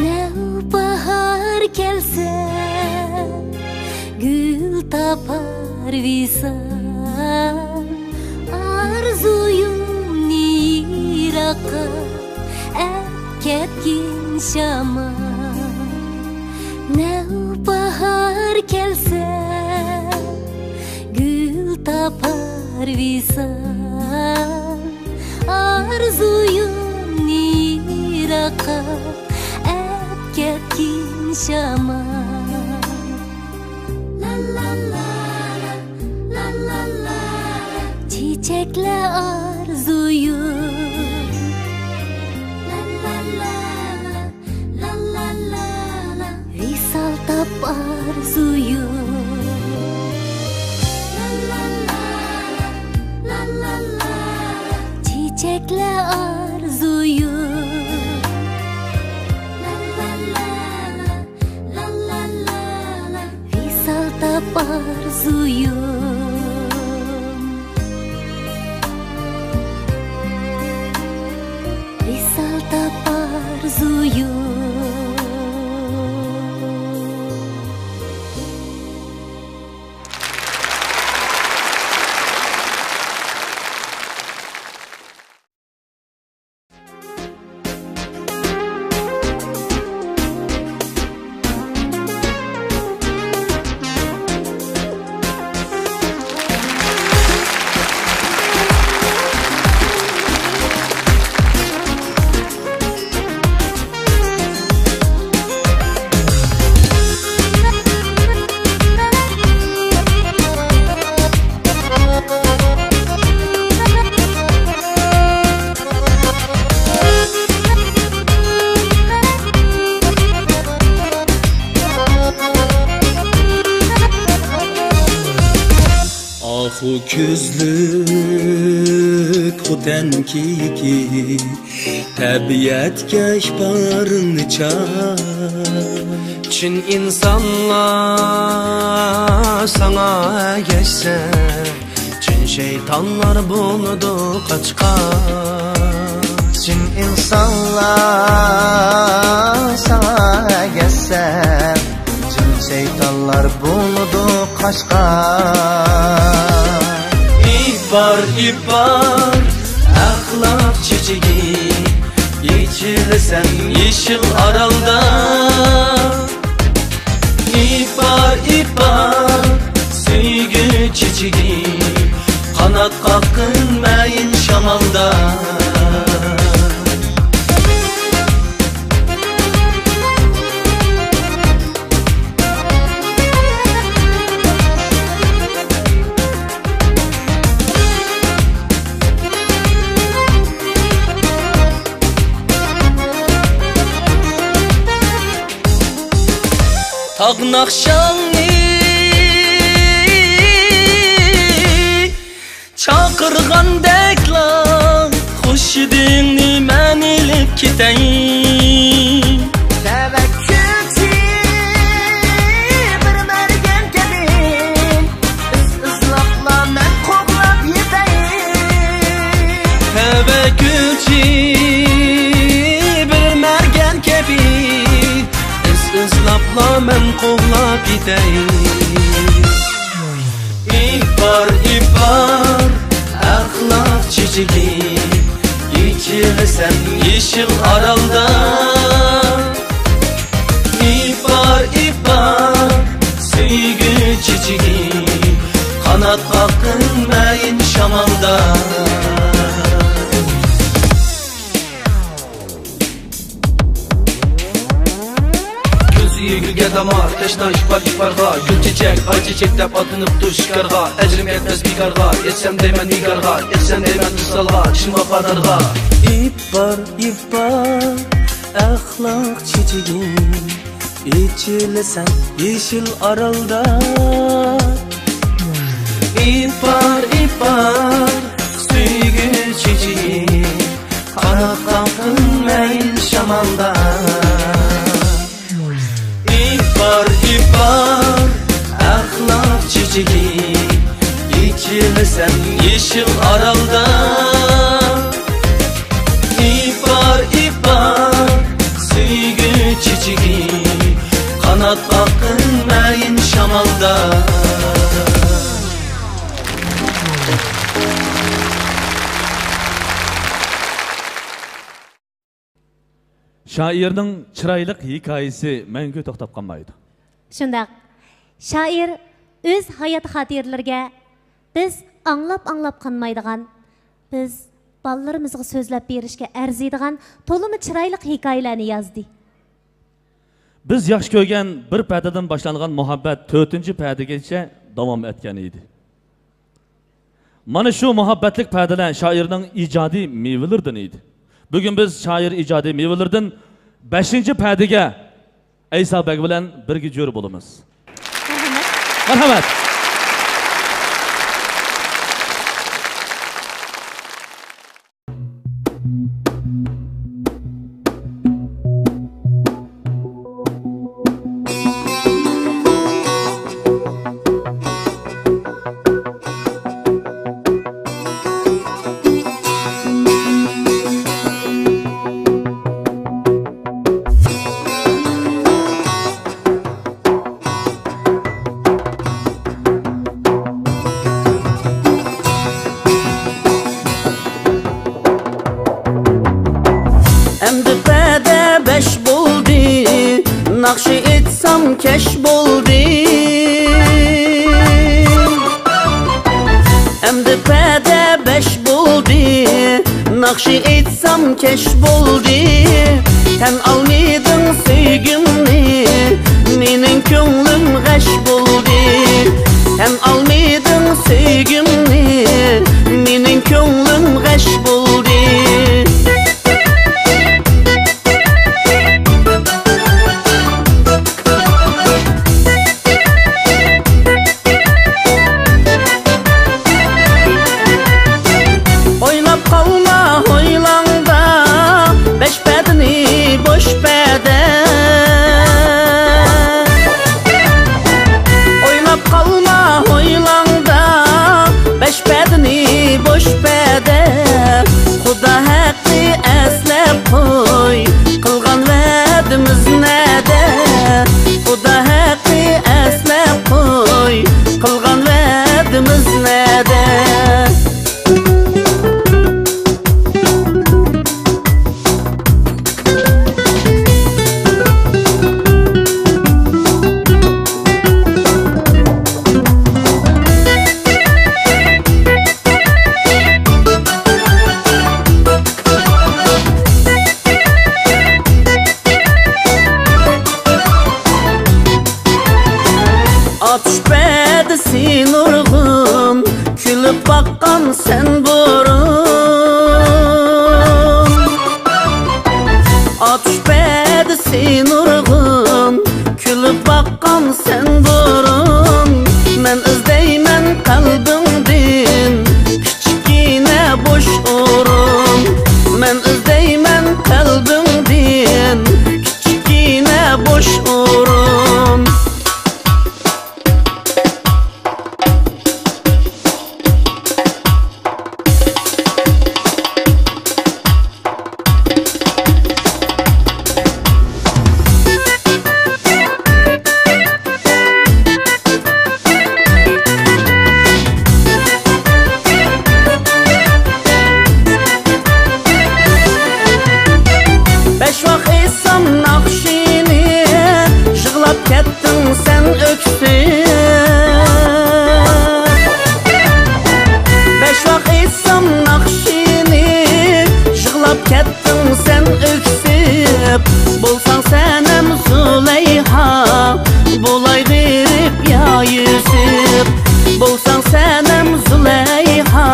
navbahor kelsa gul topar visal arzuyumni yiroqqa ketgin shamol bahar kelse gül tapar visal arzuyum niraqa ketkin shamol la la la la la la çiçekle arzuyum la la la la la la visal tap arzuyum la la la la la la çiçekle arzuyum la la la la la la visal tap arzuyum visal tap arzuyum Bu küzlük o tenkiki tabiatga ishbarni Çin insanlar sana geçse Çin şeytanlar buldu kaçkan Çin insanlar sana geçse Çin şeytanlar buldu kaçkan İbar ahlak çiçeği Yeşilsen yeşil aralda İbar sevgi çiçeği Kanat kalkınmayın şamalda Tağ Nakşanlı Çakırgandakla Hoş edini men ilip giteyim Tevekkülçi bir mergen gelin Izlapla men koklap yeteyim Tevekkülçi bir mergen kebi Izlapla men koklap yeteyim İbar ahlak çiçeği İçilsen yeşil aralda İbar sevgi çiçeği Kanat kakınmayın şamalda Gülge damar, teşna ihbarga Gül çiçek, ay çiçek dep atınıp dur şikarga Ecrim etmez bikarga, yetsem deymen igarga Yetsem deymen ısalga, çin vafadarga İbar, ahlak çiçeği İçilesen yeşil aralda İbar, sevgi çiçeği Kanat kalkınmayın şamalda İbar ahlak çiçeği İçilsen yeşil aralda İbar sevgi çiçeği Kanat kalkınmayın şamalda Şairning chiroyli hikoyasi mangu to'xtab qolmaydi. Shundaq. Shoir o'z hayot xotiralariga biz anglab qanmaydigan, biz balalarimizga so'zlab berishga arziydigan to'limi chiroyli hikoyalarni yozdi. Biz yaxshi ko'rgan bir paydadan boshlangan muhabbat 4-paydigacha davom etgan edi. Mana shu muhabbatlik paydalar shoirning ijodiy mevalaridan edi. Bugün biz şair icadi mevalardan 5-paydiga Aysa bek bilan birga jo'r bo'lamiz. Marhamat. Nakşi etsam keş buldi Emdi pede 5 buldi Nakşi etsam keş buldi Sen almaydın sevgimni Menin könglim g'ash buldi Sen almaydın sevgimni Menin könglim g'ash buldi sen burun Atış bedi sen urgun Külüp bakkan qo'shurim Bolsan senem Züleyha Bulay verip ya Yusuf Bolsan senem Züleyha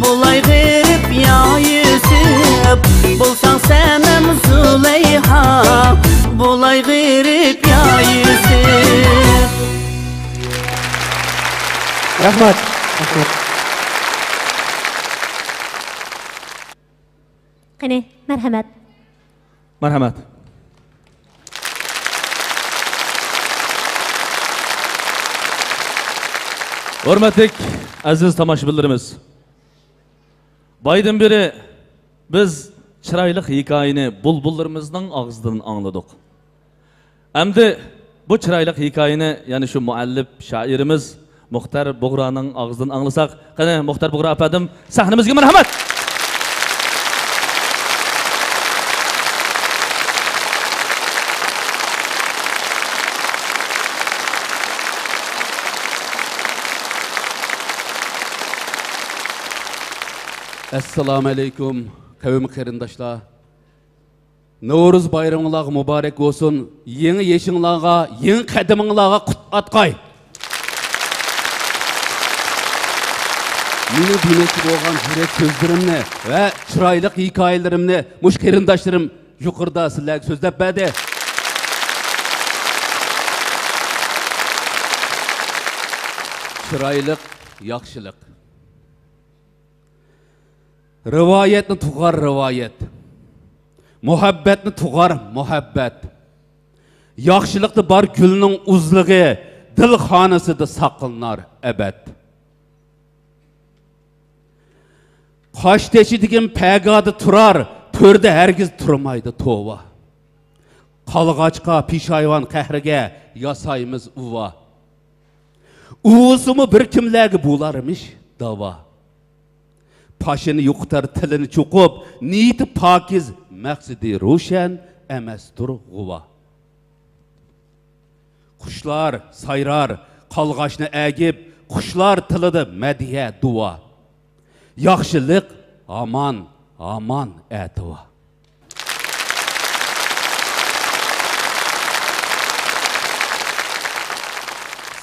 Bulay verip ya Yusuf Bolsan senem Züleyha Bulay verip ya Yusuf Rahmat. Qani, marhamat. Marhamat. Hurmatli aziz tomoshabinlarimiz. Boydan beri biz chiroyli hikoyani bulbullarimizning og'zidan angladik. Endi bu chiroyli hikoyani, ya'ni shu muallif shoirimiz Muxtar Bug'roning og'zidan anglasak, qani Muxtar Bug'ro apadim sahnamizga marhamat. Assalamu alaikum kavim qarindoshlar. Novruz bayramınız mübarek olsun. Yeni yaşınlarga, yeni qadaminglarga qut atqay. Meni dinaki bo'lgan yurek so'zlarimni va chiroyli hikoyalarimni mush qarindoshlarim yuqorida sizlarga so'zlab berdi. Chiroylik, yaxshilik. Rivayetni tug'ar rivayet. Muhabbatni tug'ar muhabbat. Yaxshilikda bor gulning uzligi dil xonasida saqlanar abad. Qosh teshidagin pagada turar, to'rda hargiz turmaydi tova. Qalg'achqa peshayvon qahriga yasaymiz uva. Uvusimi bir kimlarga bo'larmish dava. Paşını yuqtar tilini çoqup, niyeti pakiz, maqsidi ro'shan emasdir g'uva. Qushlar sayrar, qalg'ashni agib, qushlar tilida madiya duo. Yaxshilik aman, aman atuva.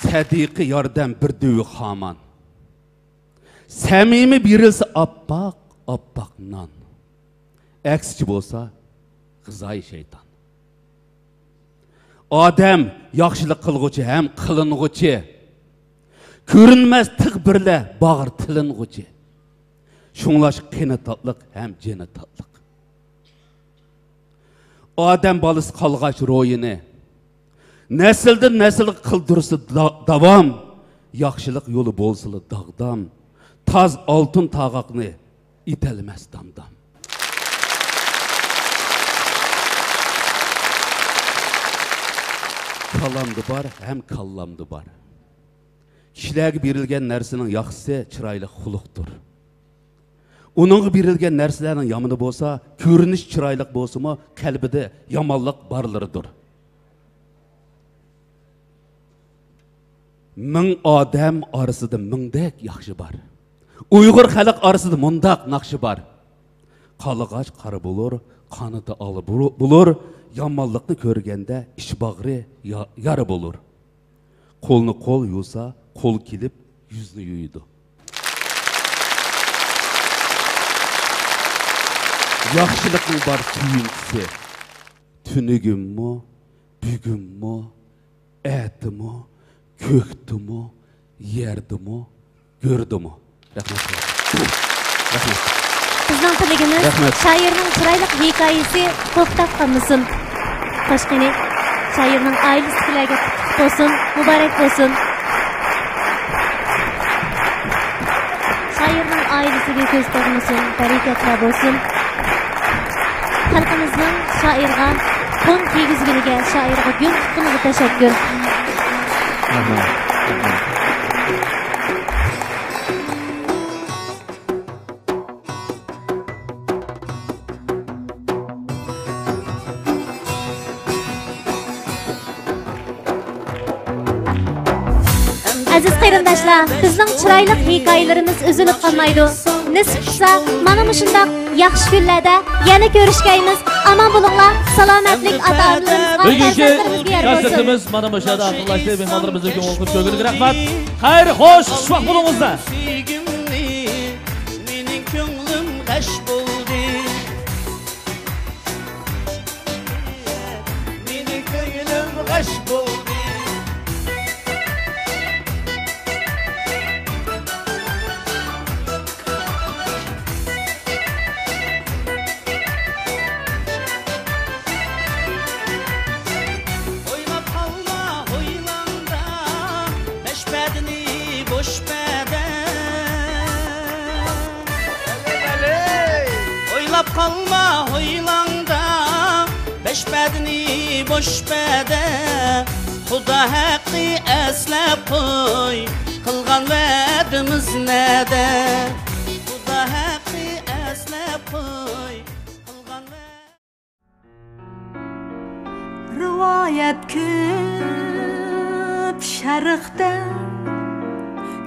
Sadiqi yordam bir duvi xaman. Samimi birilse appak, appak nan. Aksici bolsa, g'izay şeytan. Odam yaxshilik qilg'uchi ham qiling'uchi. Ko'rinmas tig' birla bag'ir tiling'uchi. Shunglash qini tatliq ham jini tatliq. Odam balisi qalg'ach ro'yini nasldan naslga qildirsa davom. Yaxshilik yo'li bo'lsa dag'dam. Taz altın tağaqni itelmez damdam. Kalamdı bar, hem kallamdı bar. Kişilerge berilgen nersinin yaxşısı çıraylı xuluqtur. Onun berilgen nerslerinin yamını bolsa, körünüş çıraylık bolsa mı, kalbide yamallık barlarıdır. Min adam arasında mingdek yaxşı bar. Uyghur xalq arasında mundaq naqşı bar. Qalğaç qara bulur, qanıtı alı bulur, yamanlıqni ko'rganda ish bag'ri yara bulur. Qo'lni qo'l yusa, qo'l kelib yuzni yuydi. Yaxshilikning bar suyuntisi. Tunugimmi, bugimmi, etimi, ko'kdimi, yerdimi, gördimi. Rahmat. Bizning tilagimiz shoirning chiroyli hikoyasi to'xtab qolmasin. Toshqani Şairning ailesiga olsun, mübarek olsun. Şairning ailesiga ko'z tegmasin, barakatlar bo'lsin. Xalqimizning shoirga qo'n kiygizganiga, shoirga gul tutquniga tashakkur. Aziz qarindoshlar, bizning chiroyli hikoyalarimiz uzilib qolmaydi. Nisib qilsa, mana shunday yaxshi kunlarda yana ko'rishgaymiz. Amon bo'linglar, salomatlik ata-onalarimizga, farzandlarimizga yer bo'lsin. Kassetimiz mana bu yerda aqllashdi, mehmonlarimizga ko'ngil ko'ngilga rahmat. Xayr, xo'sh, xushvaqt bo'lingizlar. Mening ko'nglim g'ash bo'ldi. Mening ko'nglim g'ash bo'ldi. Qalma hoylangda besh badini bosh bada Xudo haqqi aslab qo'y qilgan va'dimiz nada Xudo haqqi aslab qo'y qilgan rivoyat ko'p sharqda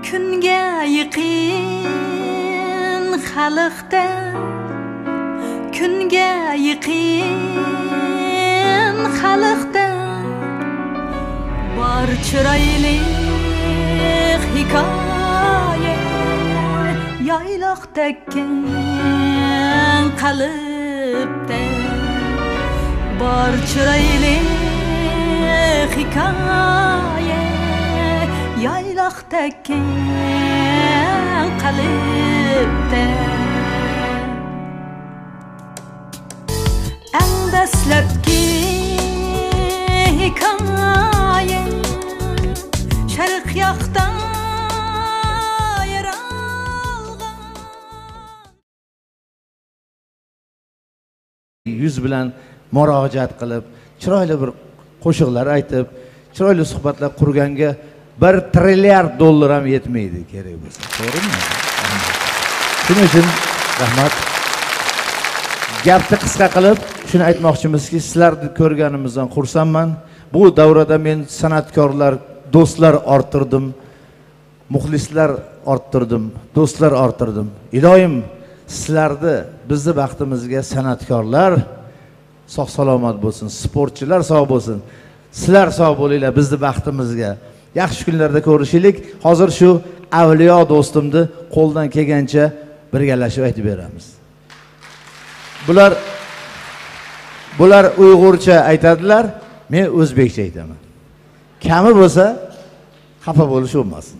kunga yiqin xalqda kunga yiqin xalqda bor chiroyli hikoya yayloqdagi qalbda bor chiroyli hikoya yayloqdagi qalbda dastlabki hikoya sharq yoqdan yuz bilan murojaat qilib, chiroyli bir qo'shiqlar aytib, chiroyli suhbatlar qurganga $1 trilliard ham yetmaydi kerak bo'lsa. To'g'rimi? Shuning uchun rahmat. Gapni qisqa qilib shuni aytmoqchimizki, sizlarni ko'rganimizdan xursandman. Bu davrada men san'atkorlar, do'stlar orttirdim, muxlislar orttirdim, do'stlar orttirdim. Iloyim sizlarni, bizni baxtimizga san'atkorlar sog' salomat bo'lsin, sportchilar sog' bo'lsin. Sizlar sog' bo'linglar, bizni baxtimizga. Yaxshi kunlarda ko'rishaylik. Hozir shu avliyo do'stimni qo'ldan kelgancha birgalashib aytib beramiz. Bular Uyg'urcha aytadilar, men o'zbekcha aytaman. Kami bo'lsa, xafa bo'lish bo'lmasin.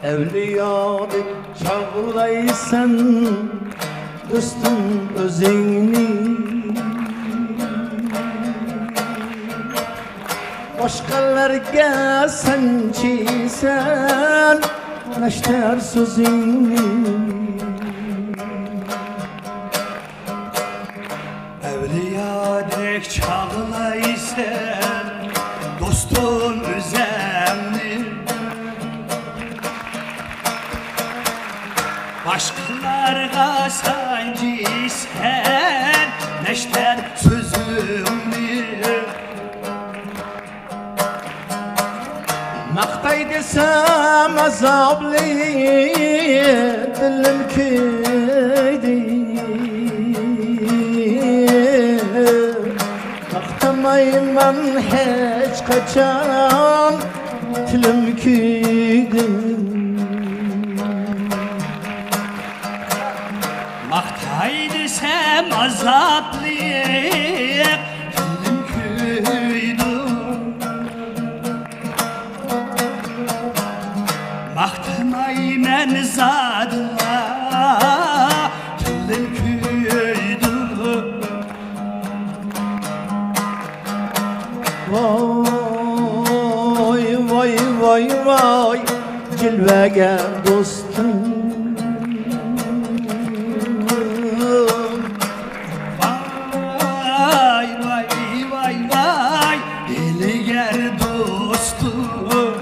Evliyadı çağlaysan dostum özünü Başkalarga sen çiysen neşter sözünü Evliyadık çağlaysan dostum özünü Başkalarga sancıysan neşter sözümni Maqtay desam azobli dilim kuydi Maqtamayman hech qachon tilim kuydi Maqtay desem azapli dilim kuydi Maqtamayman zadla dilim kuydi Voy voy voy voy jilvagan do'stim Vay vay vay vay Deliger dostum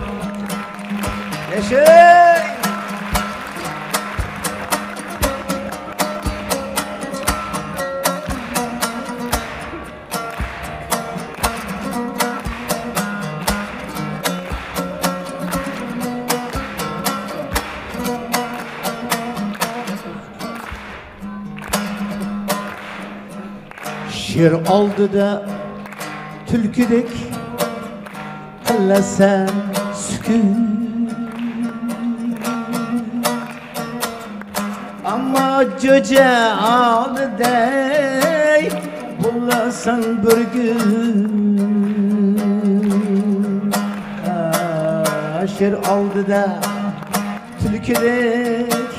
Yaşay Şir oldida tulkidek qilasan sukut Ammo jo'ja olday bo'lasan bir kun Şir oldida tulkidek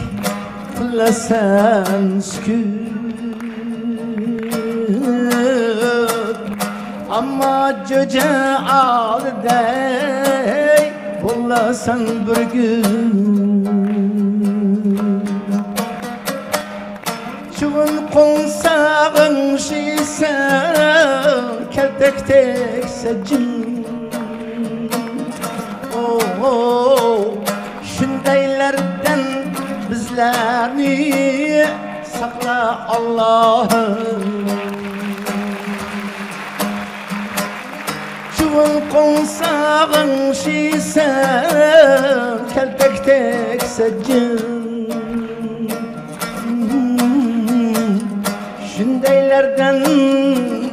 qilasan sukut Ammo jo'ja olday bo'lasan bir kun Şuvun qo'nsag'im shiysan kaltakdek sajin Shundaylardan bizlarni saqla Allohim Şuvun qo'nsag'im shiysan kaltakdek sajin Shundaylardan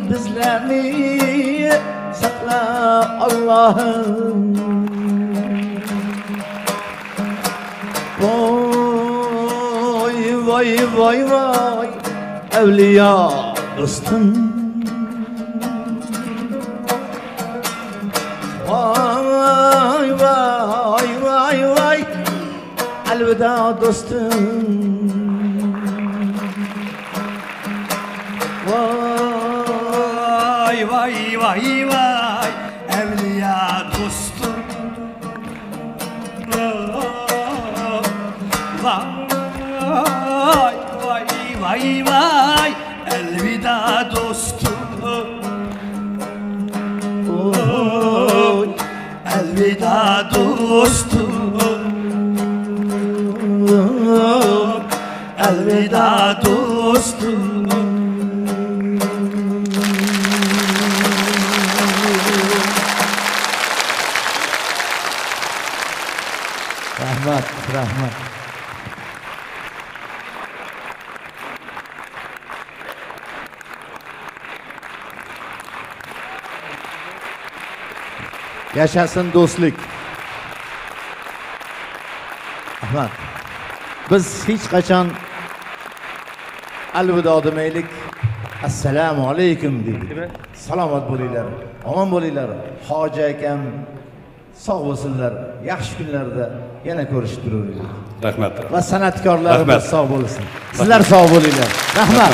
bizlarni saqla Allohim Voy voy voy voy avliyo do'stim Voy voy voy voy alvido do'stim Vay vay vay vay evliya dostum Vay vay vay vay elvida dostum Elvida dostum Elvida dostum Rahmat, rahmat. Yaşasın do'stlik. Rahmat. Biz hech qachon alvido demaylik. Assalomu alaykum deylik. Salomat bo'linglar, omon bo'linglar. Hoji akam sog' bo'lsinlar. Yaxshi kunlarda yana ko'rishib turaylik. Rahmat. Va san'atkorlarimiz sog' bo'lsin. Sizlar sog' bo'linglar. Rahmat.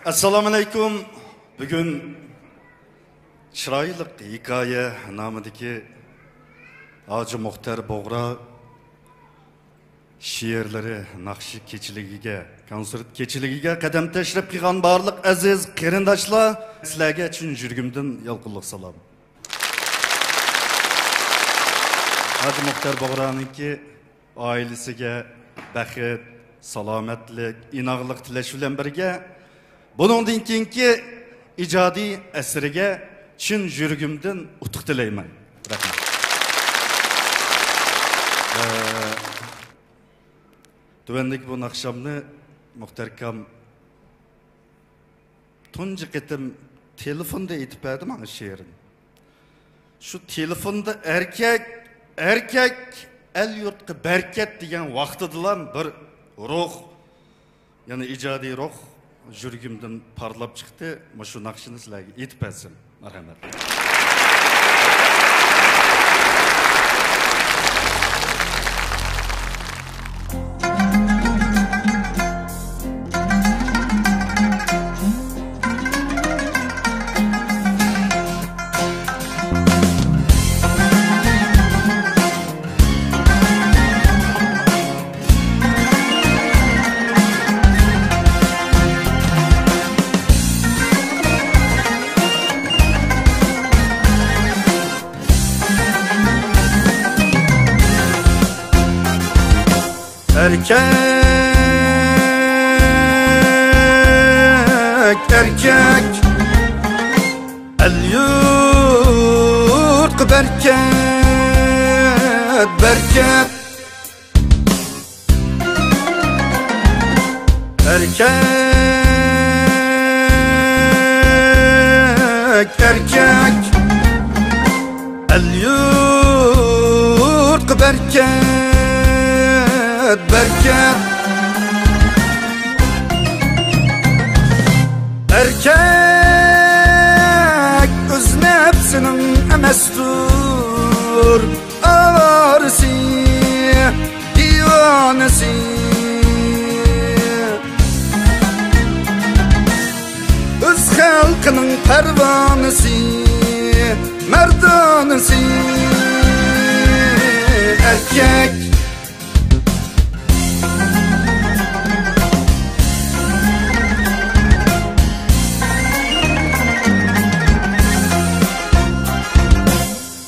Assalomu alaykum. Bugun chiroyli hikoya nomidagi Hoji Muxtar Bo'g'ra she'rlari naqshi kechiligiga, konsert kechiligiga qadam tashlab qilgan barliq aziz qarindoshlar, sizlarga chin yuragimdan yolqinlik salom. Hoji Muxtar Bo'g'raningki oilasiga baxit, salomatlik, inoqlik tilash bilan birga buningdan keyingi ijodiy asriga chin yuragimdan utuq tilayman. Rahmat. Tuvandagi bu naqshamni Muxtarkam tunji qitim telefonda aytib berdi mana she'rini. Shu telefonda erkak el yurtga berkat degan vaqtidalam bir ruh, ya'ni ijodiy ruh yuragimdan parlab chiqdi. Mana shu naqshini sizlarga aytib bersam. Marhamat. Erkek el yurt berket erkek el yurt berket erkek öz nefsinin emestur avarisi divanesi öz halkının pervanesi merdanesi erkek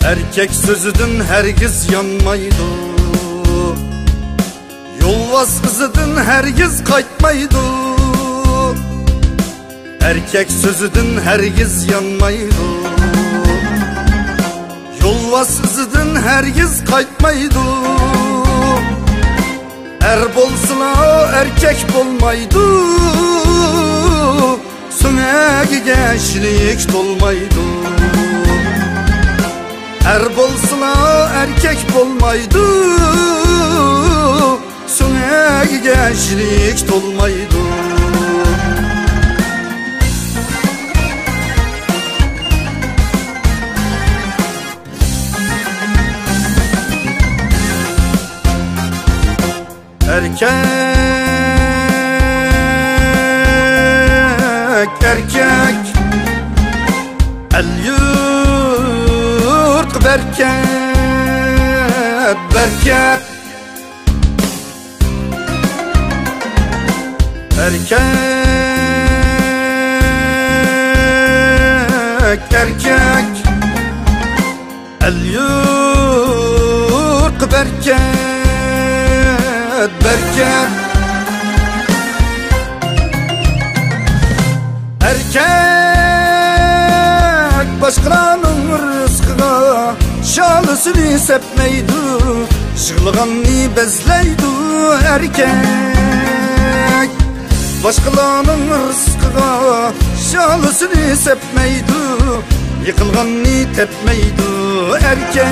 erkek sözüdün hergiz yanmaydı, yolvaz kızıdın hergiz kaytmaydı. Erkek sözüdün hergiz yanmaydı, yolvaz kızıdın hergiz kaytmaydı. Er bolsuna erkek bolmaydı, sönegi gençlik dolmaydı. Er bolsuna erkek bolmaydı, sönegi gençlik dolmaydı. Erkek el yurt berket erkek el yurt berket erkek başkalarının rızkına şalısını sepmeydi, şığılganını bezleydi. Erkek başkalarının rızkına şalısını sepmeydi, yıkılganını tepmeydi. Erkek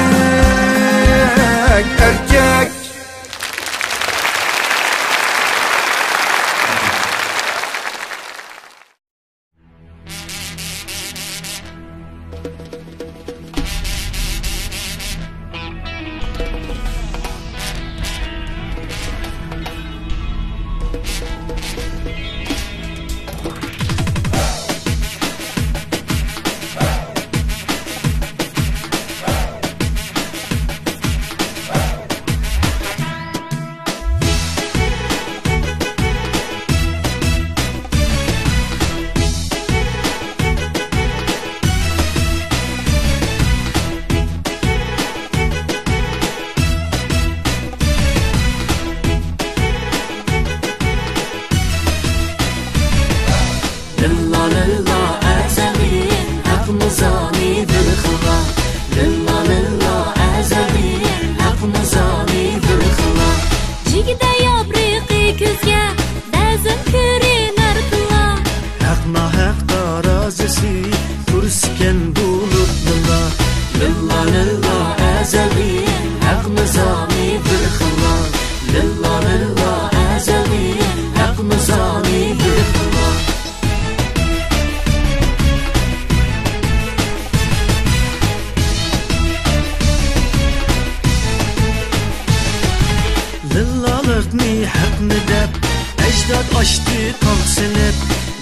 ecdad açtı taqsilib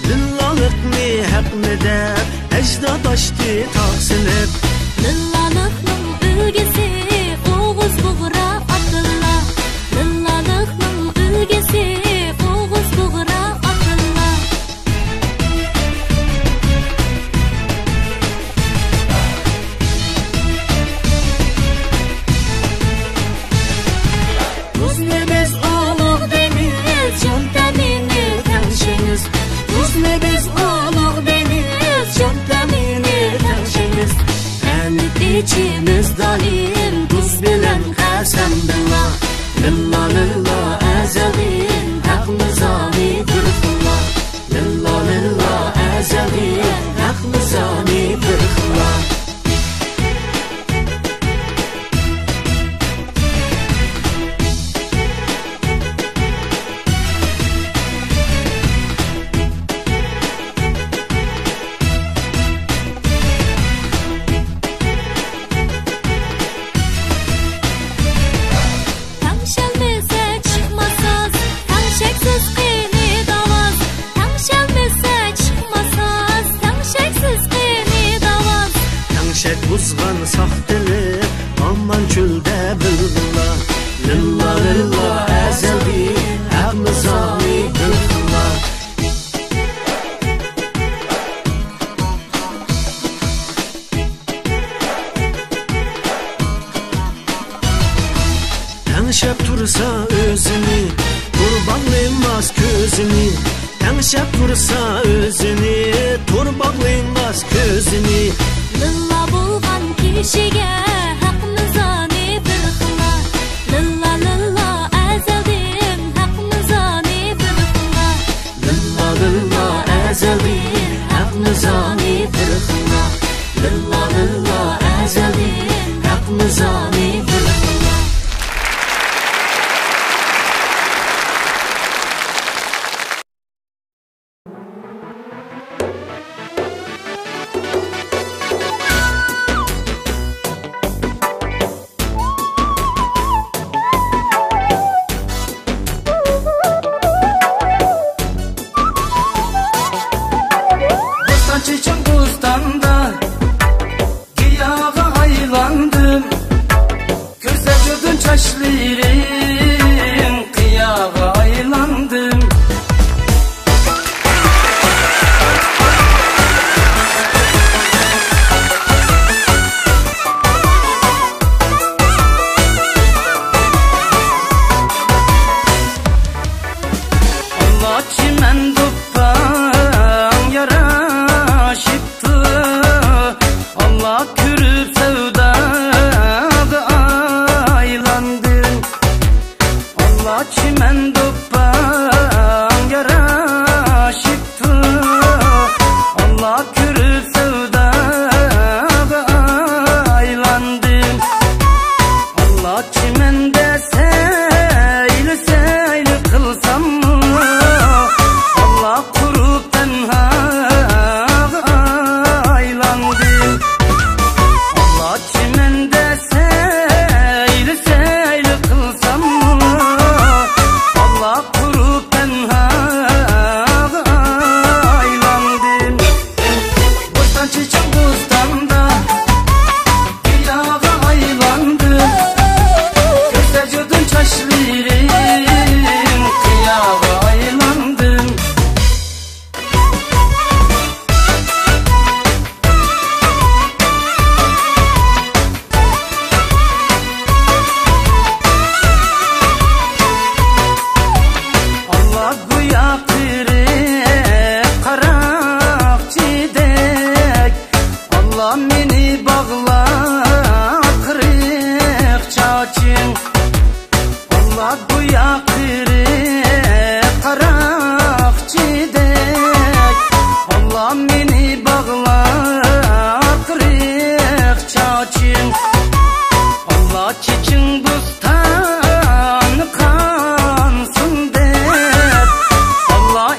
lillalıqni haqni deb ecdad açtı taqsilib Lillalıqның үлгісі Оғыз бұғыра атылла Lillalıqның үлгісі Оғыз бұғыra атылла Rusne biz olıq deniz Can təmini təngşiniz Rusne biz olıq deniz Can təmini təngşiniz Ənit içimiz daim Tuz bilen qasam billah Lilla lilla əzəlin Haqlı zani qırxıllah Lilla lilla əzəlin Haqlı zani qırxıllah Tanşelmese çıkmasaz Tanşeksiz qiyni davaz Tanşelmese çıkmasaz Tanşeksiz qiyni davaz Tanşek buzgan saxtili Aman çölde bilgilla Lilla lilla əzəli Haqlı zani qırxıllah Tanışıp tursa özünü Turbaqlaymaz közünü Tanışıp tursa özünü Turbaqlaymaz közünü Lilla bulgan kişiге Haqni zani bir xilla Lilla lilla əzəldim Haqni zani bir xilla Lilla lilla əzəli Haqlı zani qırxıllah Lilla lilla əzəli Haqlı zani qırxıllah Bostan çiçek bostanda Giyağa aylandım Gözde gördün çaşlarım Kıyağa aylandım Allah çimen doppan yaraşıptı Allah kürüp sevdaga aylandım Allah çimen doppan yaraşıptı Allah kürüp sevdaga aylandım Allah çimende seyli seyli kılsam mı Allah kurup tenhaga aylandım Allah çimende seyli seyli kılsam mı Allah kurup tenhaga aylandım Bostan çiçek bostanda Giyağa aylandım Gözde gördün çaşlarım Kıyağa aylandım Allah guya kırık karak çidek Allah meni bağla kırık çaçın Allah guya kırık karak çidek Allah meni bağla kırık çaçın Allah çiçin bustan kansın der Allah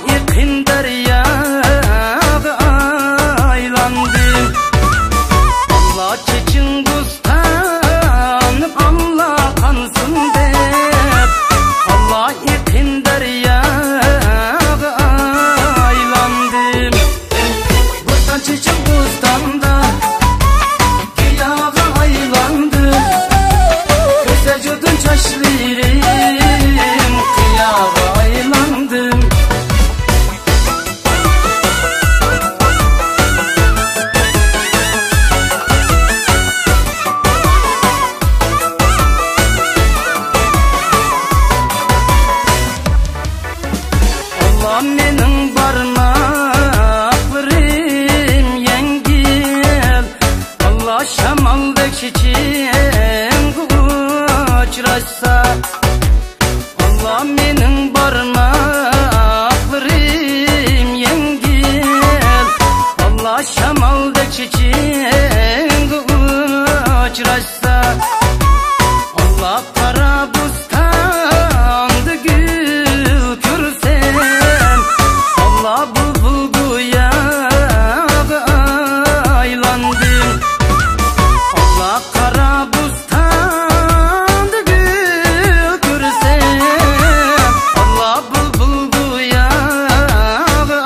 Allah mening barmoqlarim yengil Allah shamoldek chechingga uchrashsa Allah mening barmoqlarim yengil Allah shamoldek chechingga uchrashsa Allah qara bustanda gül ko'rsam Allah bulbul go'yaga aylandim Allah qara bustanda gül ko'rsam Allah bulbul go'yaga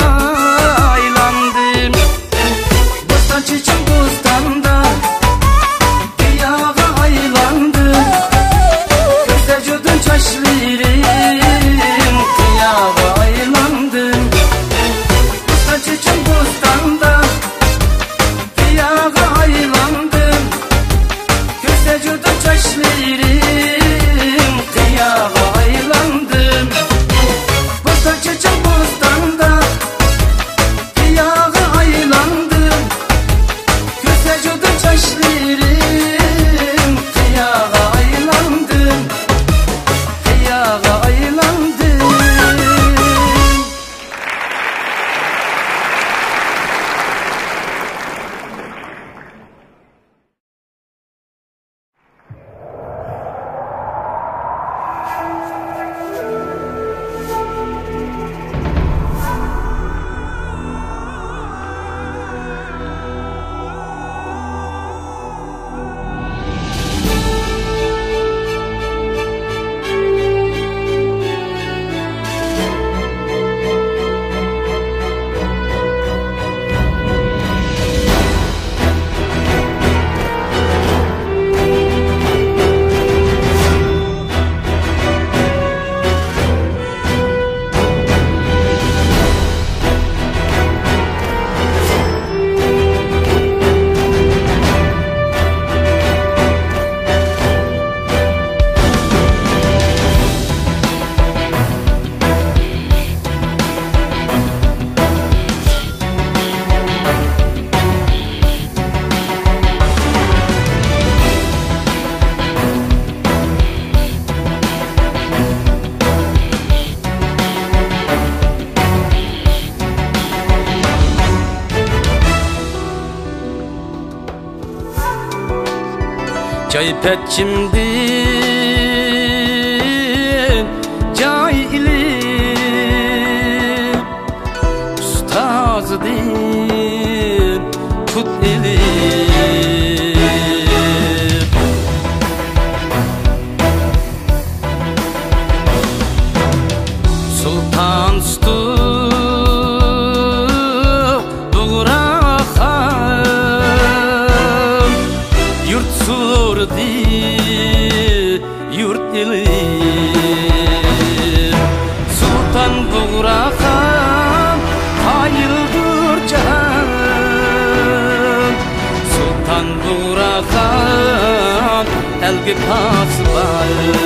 aylandim Bostan chechim bostanda qiyaga aylandim Gözde judun çaşlirim qiyaga aylandim Bostan chechim bostanda qiyaga aylandim Gözde judun çaşlirim qiyaga aylandim Bostan chechim bostanda qiyaga aylandim Gözde judun çaşlirim qiyaga aylandim Qiyaga aylandim Çaypetçimdin cahili Ustazdin tut eli Sultan Stu Buğrahan Yurt surdi yurt eli Sultan Buğrahan hayırdır can Sultan Buğrahan elgi pasbayın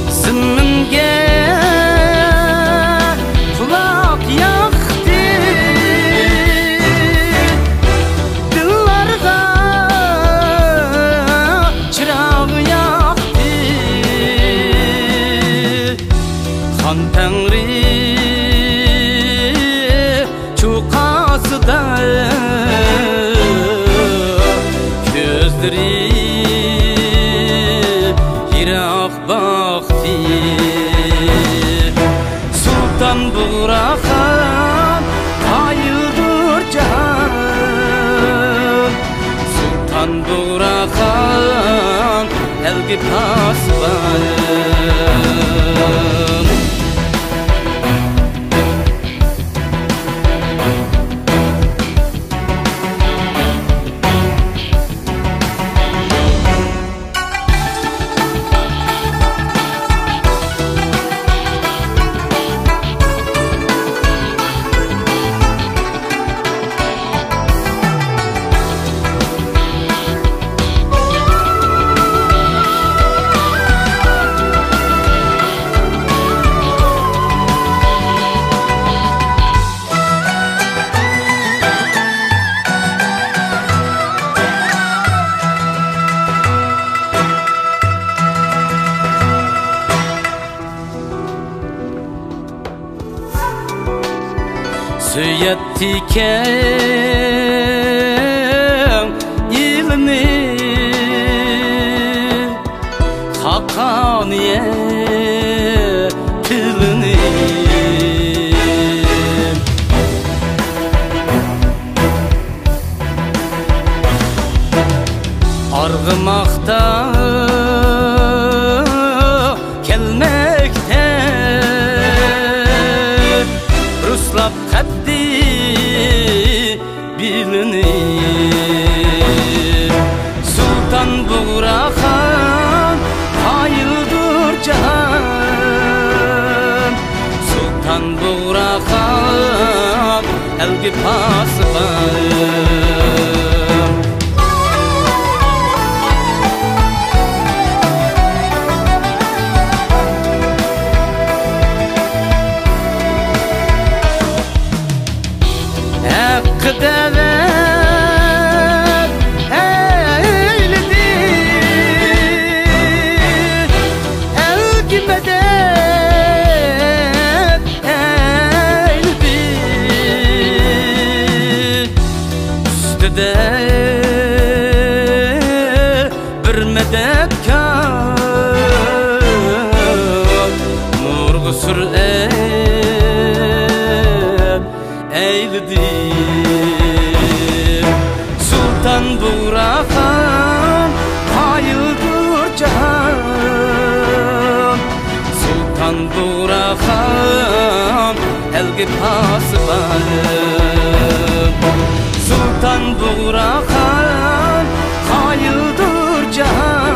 Zimminge kulak yaktı Dillarga çırağı yaktı Kan Tengri çukasıda gözleri yirak baktı Sultan Buğrahan hayırdır can Sultan Buğrahan elgi pasbayın tiken ilini hakaniye tilini argımakta kelmekte ruslap kaddi bilinir Sultan Buğrahan hayıldır cahan Sultan Buğrahan elgi pası var Kıdever eyledi elgi medet eyledi üstüde bir medetkar nur gusur eyledi Sultan Buğrahan hayıldır cahan Sultan Buğrahan elgi pası var Sultan Buğrahan hayıldır cahan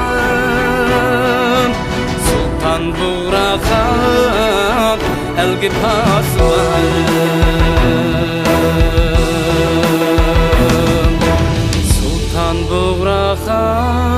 Sultan Buğrahan elgi pası var Sultan Buğrahan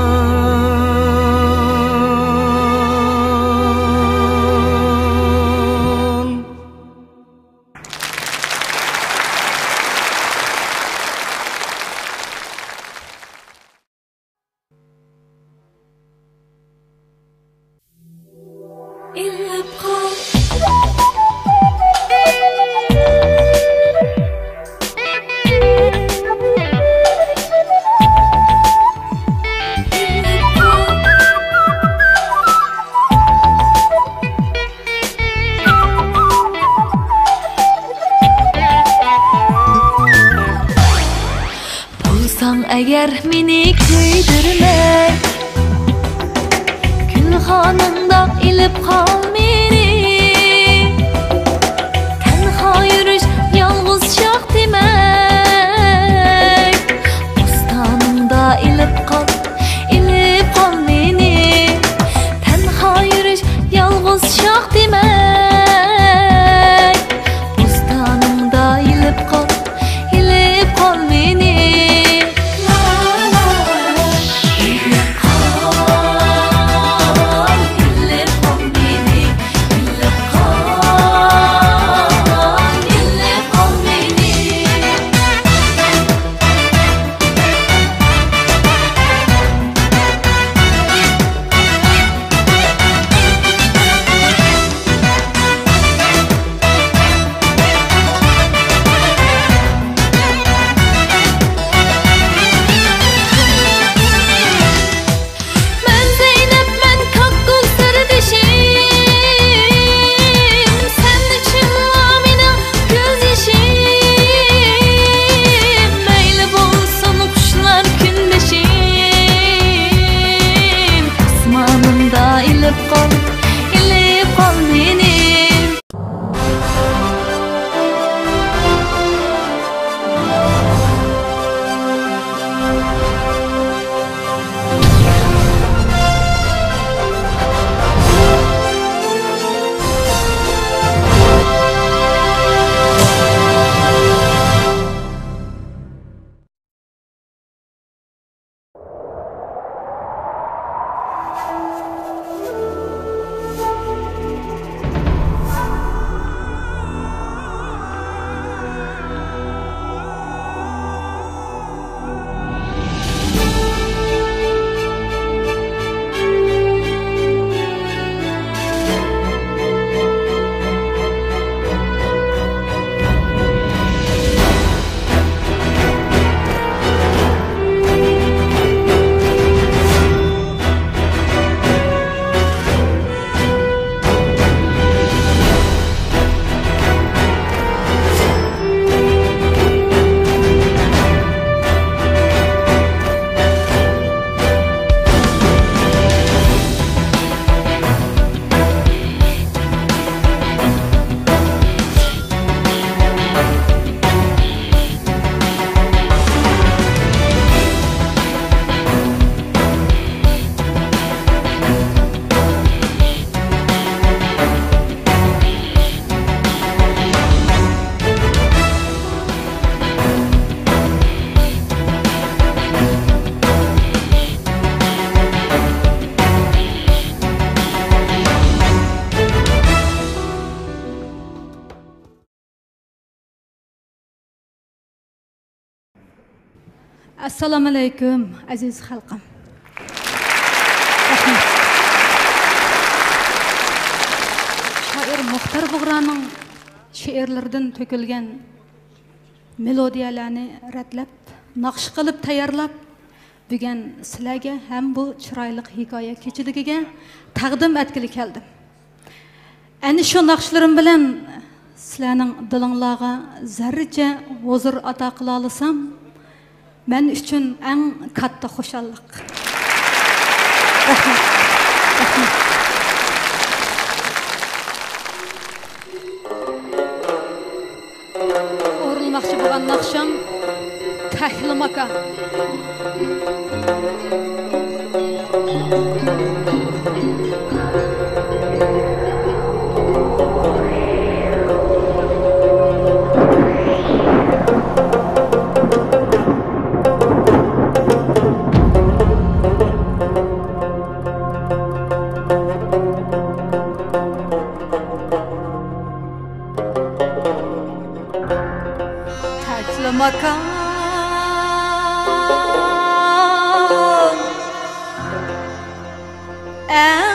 Eğer meni köydürme Gülhanında ilip kal meni Tenha yürüş yalğız şak demek Bostanımda ilip kal meni Tenha yürüş yalğız şak demek Bostanımda ilip kal meni Assalomu alaykum aziz xalqim. Shoir Muxtar Bug'raning she'rlaridan to'kilgan melodiyalarni ratlab, naqsh qilib tayyorlab, bugun sizlarga ham bu chiroyli hikoya kechiligiga taqdim etgili keldim. Ana shu naqshlarim bilan sizlarning dilinglarga zarracha huzur ato qila olsam, men uchun eng katta xo'shallik. Rahmat. Rahmat. O'rilmoqchi bo'lgan naqsham Tahlimaka. Makan ey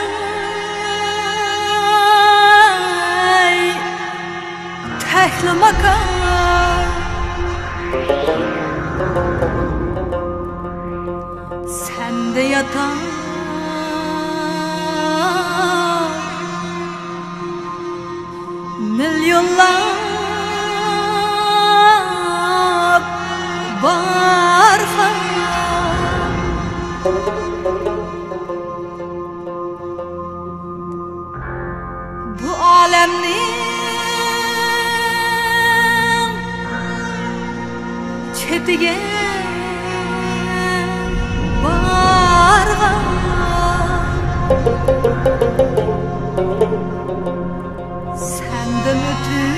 tehli makan sende yatan milyonlar barhan bu alemnin çetige barhan senden ötür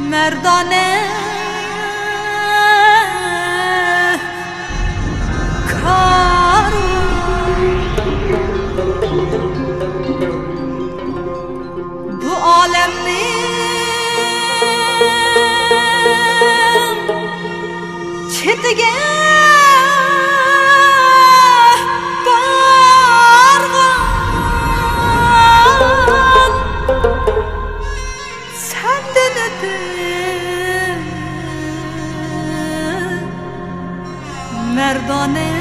merdane kar bu alemnin çetige bargan senden ötür merdane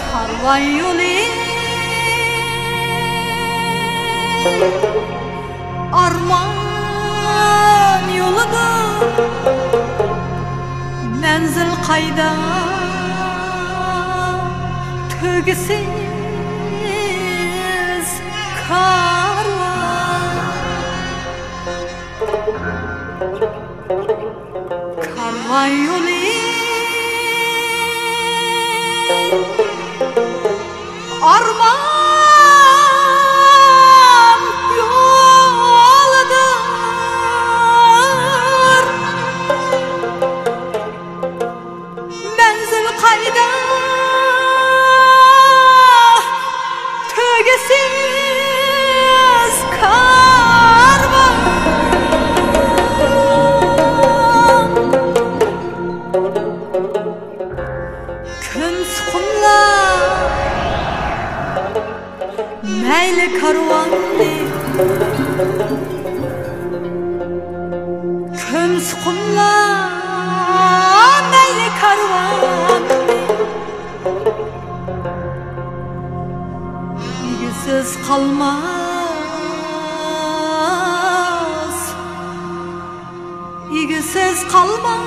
karvan yolu arman yoludur menzil kayda tügesiz karvan karvan yolu arman yoludur menzil kayda tügesiz karvan küms kumlar meyli karvandı küms kumlar meyli karvandı İgisiz kalmaz İgisiz kalmaz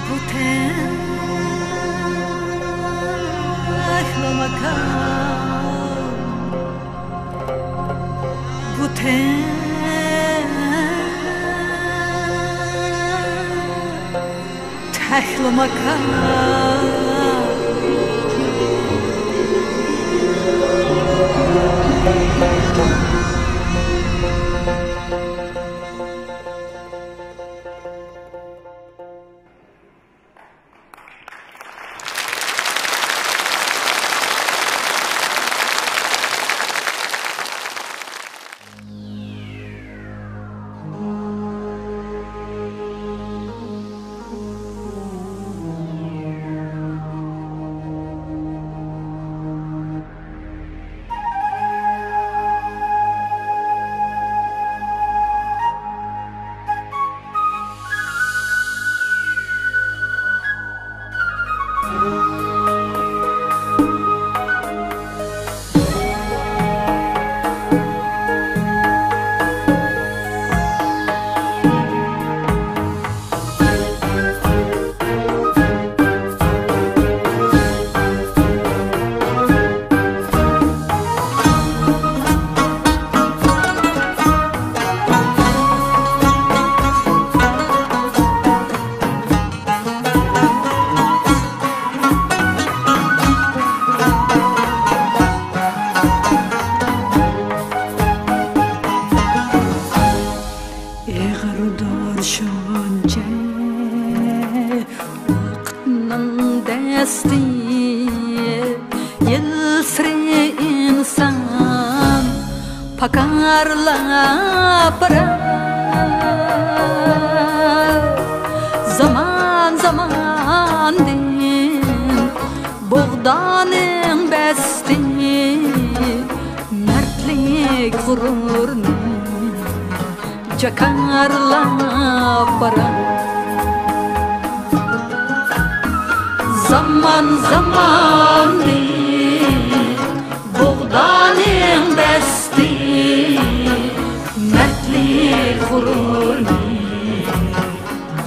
bu tehli makan bu tehli makan bilmesdi yılsırı insan pakarlap barar zaman zaman din buğdanın besti mertlik gururni çakarlap barar zaman zaman din buğdanın besti mertlik gururni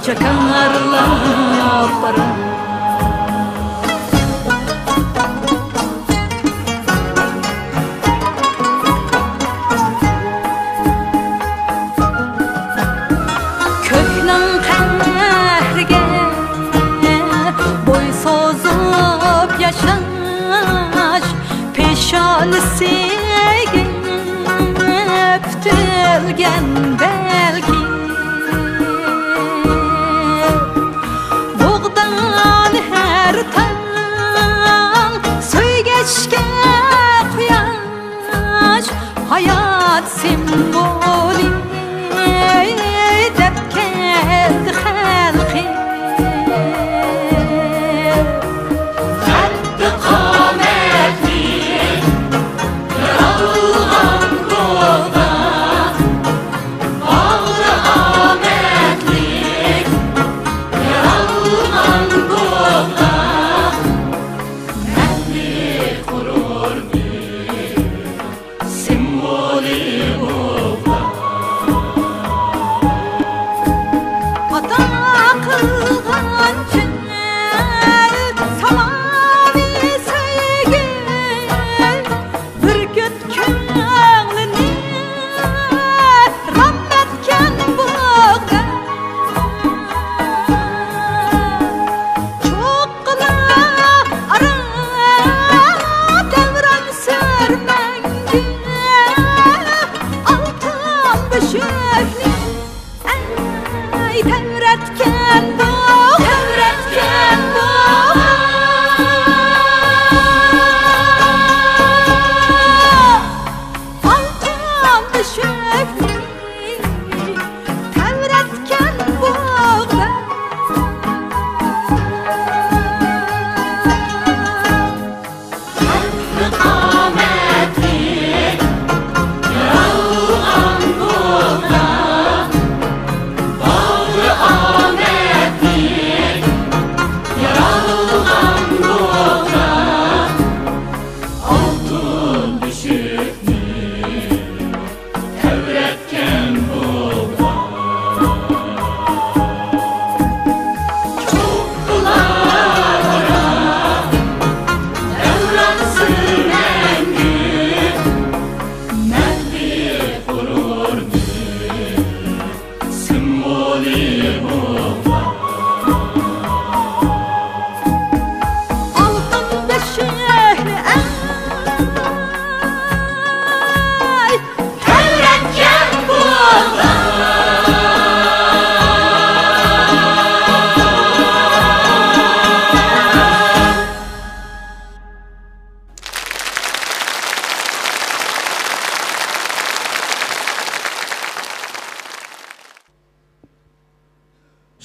çakarlap barar Peşanesiye öptülgen belki buğdan her tan söygeçke kuyaş hayat simvoli dep keldi halki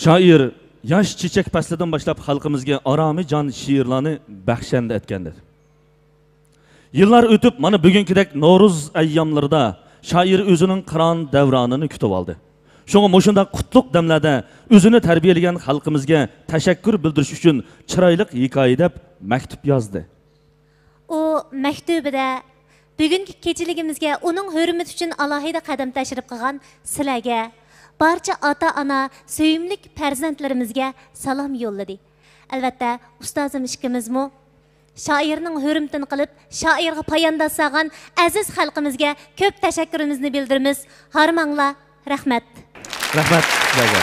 Şair yaş çiçek faslidan başlap xalqimizga arami jon şiirlarni baxshanda etgandir. Yıllar ötüp mana bugünkidek No'ruz ayyamlarida şair o'zining qiron davronini kutib oldi. Şoňa moşunda qutluk damlarda o'zini tarbiyalagan xalqimizga tashakkur bildirish uchun chiroyli hikoya deb maktub yozdi. O maktubida bugungi kechiligimizga uning hurmati uchun alohida qadam tashrif qilgan sizlarga barcha ota-ona, söyümlük farzandlarimizga salom yo'lladi. Albatta, ustozim ishkimizmi shoirning hurmatini qilib, shoirga poyandoz solgan aziz xalqimizga ko'p tashakkurimizni bildiramiz. Harmanglar, rahmat. Rahmat sizlarga.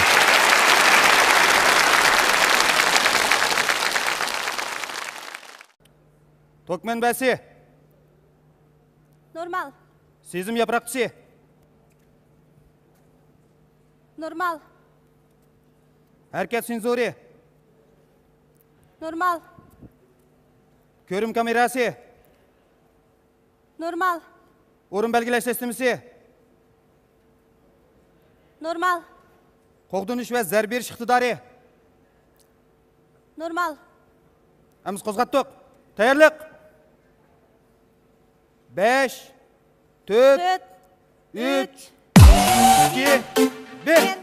Tokmen basi. Normal. Sezim yaprakçı. Normal. Herkes Sinzuri. Normal. Görüm kamerası. Normal. Orun belgeleş sistemisi. Normal. Qoğdunuş ve zerber iqtidari. Normal. Amiz qo'zg'atdik. Tayyorlik. 5 4 3 2 1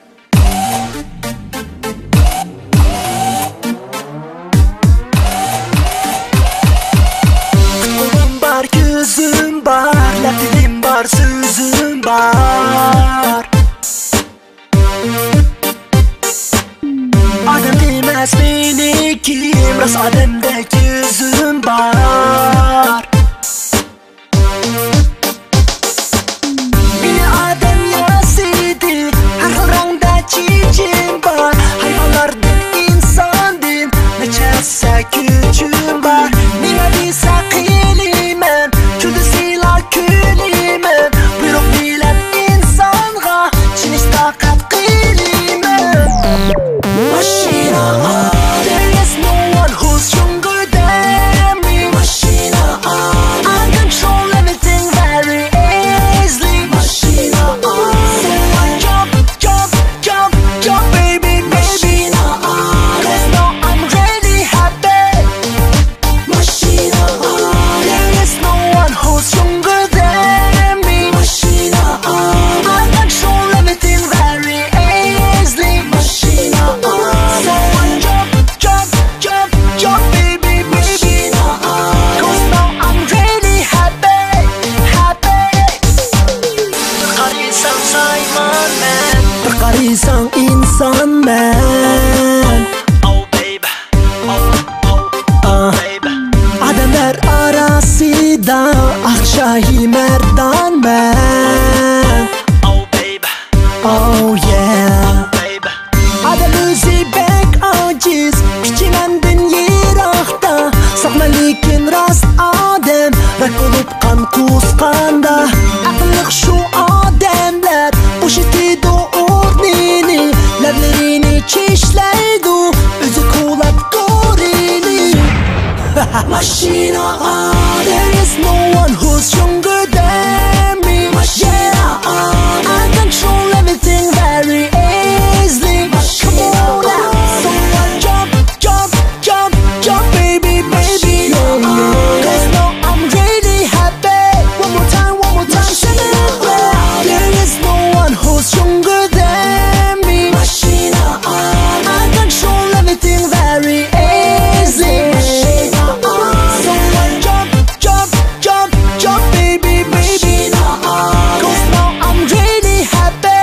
Kolum var, gözüm var, lafim var, sözüm var. Adam demez beni kim, rast adamda gözüm var. Beni adam yasidi, her rangda çiçeğim var. Hayvanlardan insandım, neçese gücüm var. Nime bilse kıylimem, külü silah külümem. Buyruk bilen insanğa, çiniş takat kıylimem. Machina, there is no one who's stronger than me. Machina, I control everything very easily. Machina, so I jump, baby, baby. Cause now I'm really happy. Machina, there is no one who's stronger than me. Machina, I control everything very easily. Machina, so I jump, baby, baby. Cause now I'm really happy, happy. Berkarisan sayman man, berkarisan insan man. Oh baby, baby. Adamlar arasında akşahi merdan man. Oh baby, oh yeah. Adam özü bek aciz, küçümendin yirakta. Sakla lekin rast adem, rak olup kan kusqanda. Aqlıq şu adamlar, boş etidi ordini. Lablarini çişleydi, özü kulap korini. Machina, there is no one who's stronger than me. Machina, I control everything very easily. Come on now, so I jump, baby, baby. Cause now I'm really happy. One more time, celebrate. There is no one who's stronger than me. Machina, I control everything very easily. So I jump, baby, baby. Cause now I'm really happy.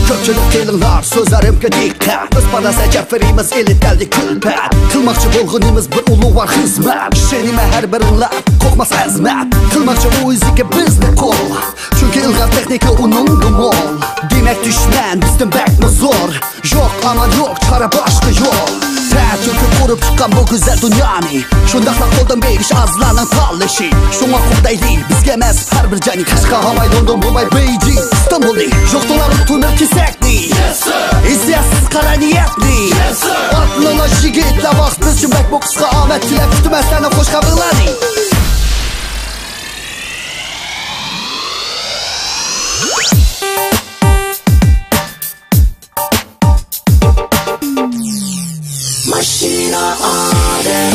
Köpçülük kelinglar, sözlerimge dikkat. Biz bana secefirimiz elitgeldi külpet. Kılmakçı bolğunimiz bir ulu var hizmet. Şenime her birinle kokmaz ezmet. Kılmakçı o izike bizne kol. Çünkü ilgar tekniki onun gumol. Demek düşman bizden bekme zor. Yok aman yok, çare başka yol. Tät köküp kurup çıkan bu güzel dünyani. Şundaqla koldan beyiş azlanan talleşi. Şuna kurdayli bizge emas her bir cani. Kaşka Havay, London, Dubai, Beijing, İstanbul'ni. Yoktular tunur kesekni. İzziyatsız kara niyetni. Atlına jigitle vaqt biz cümbek bu kısqa amet tilep. Kütümezlerine hoş kabılani. Machina, there.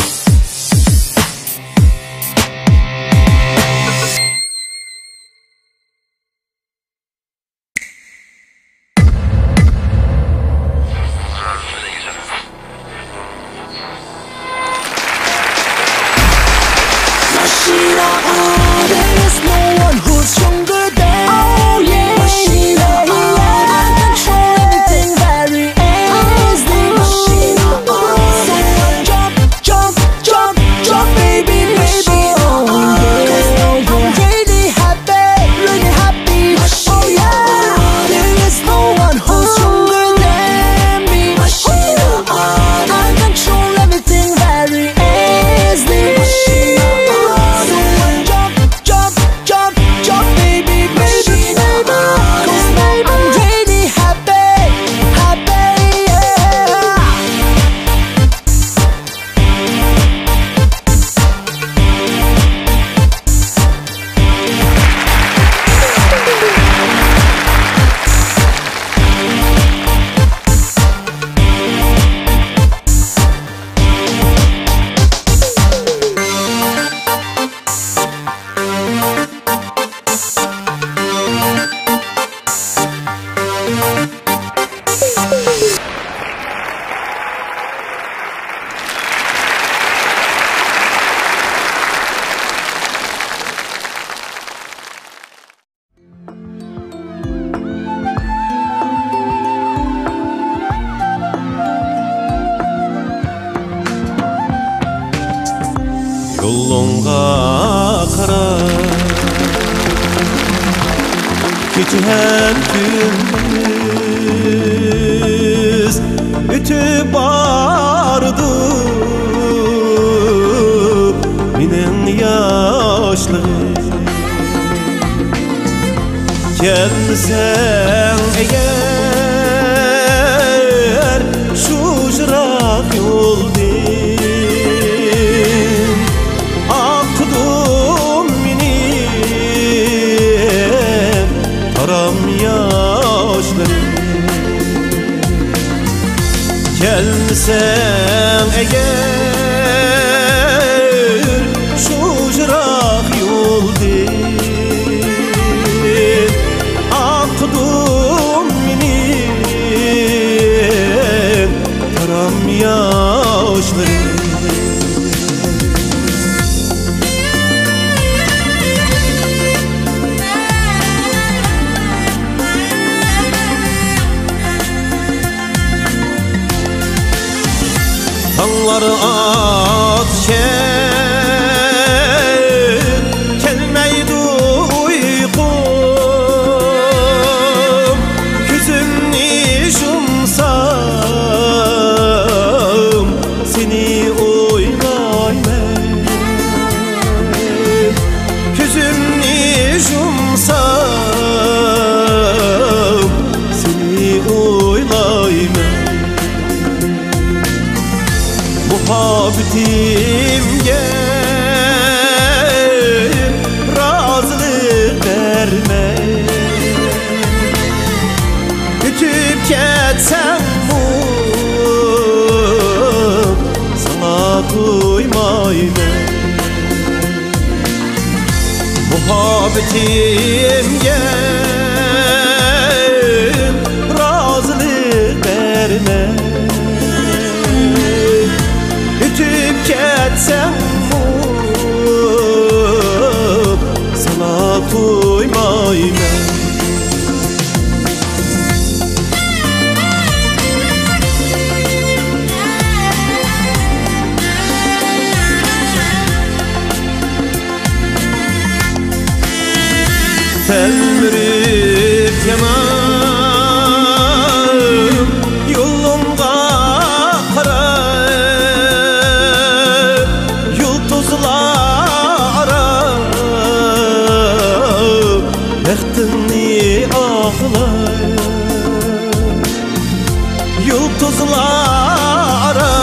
There is no one who's stronger than. Oh yeah, Machina, I control everything very easily. Machina, so I Yolunga qarab Keçen gündüz Ütüp bardı Minin yaşlığım Gelsen eğer Şu jırak yoldin Akdum minin Taram yaşlarım Gelsen eğer Şu jırak yoldin Akdum minin Taram yaşlarım Tağlar atken Kelmeydi uykum Küzümni yumsam Seni oylayman Küzümni yumsam Seni oylayman Muhabbetimge razılık verme Ütüp ketsem mu sana duymayman Muhabbetimge razılık verme Ütüp ketsem mu sana duymayman Telmirip yanam yolumda qarab Yıldızlara Bəxtini ağlar Yıldızlara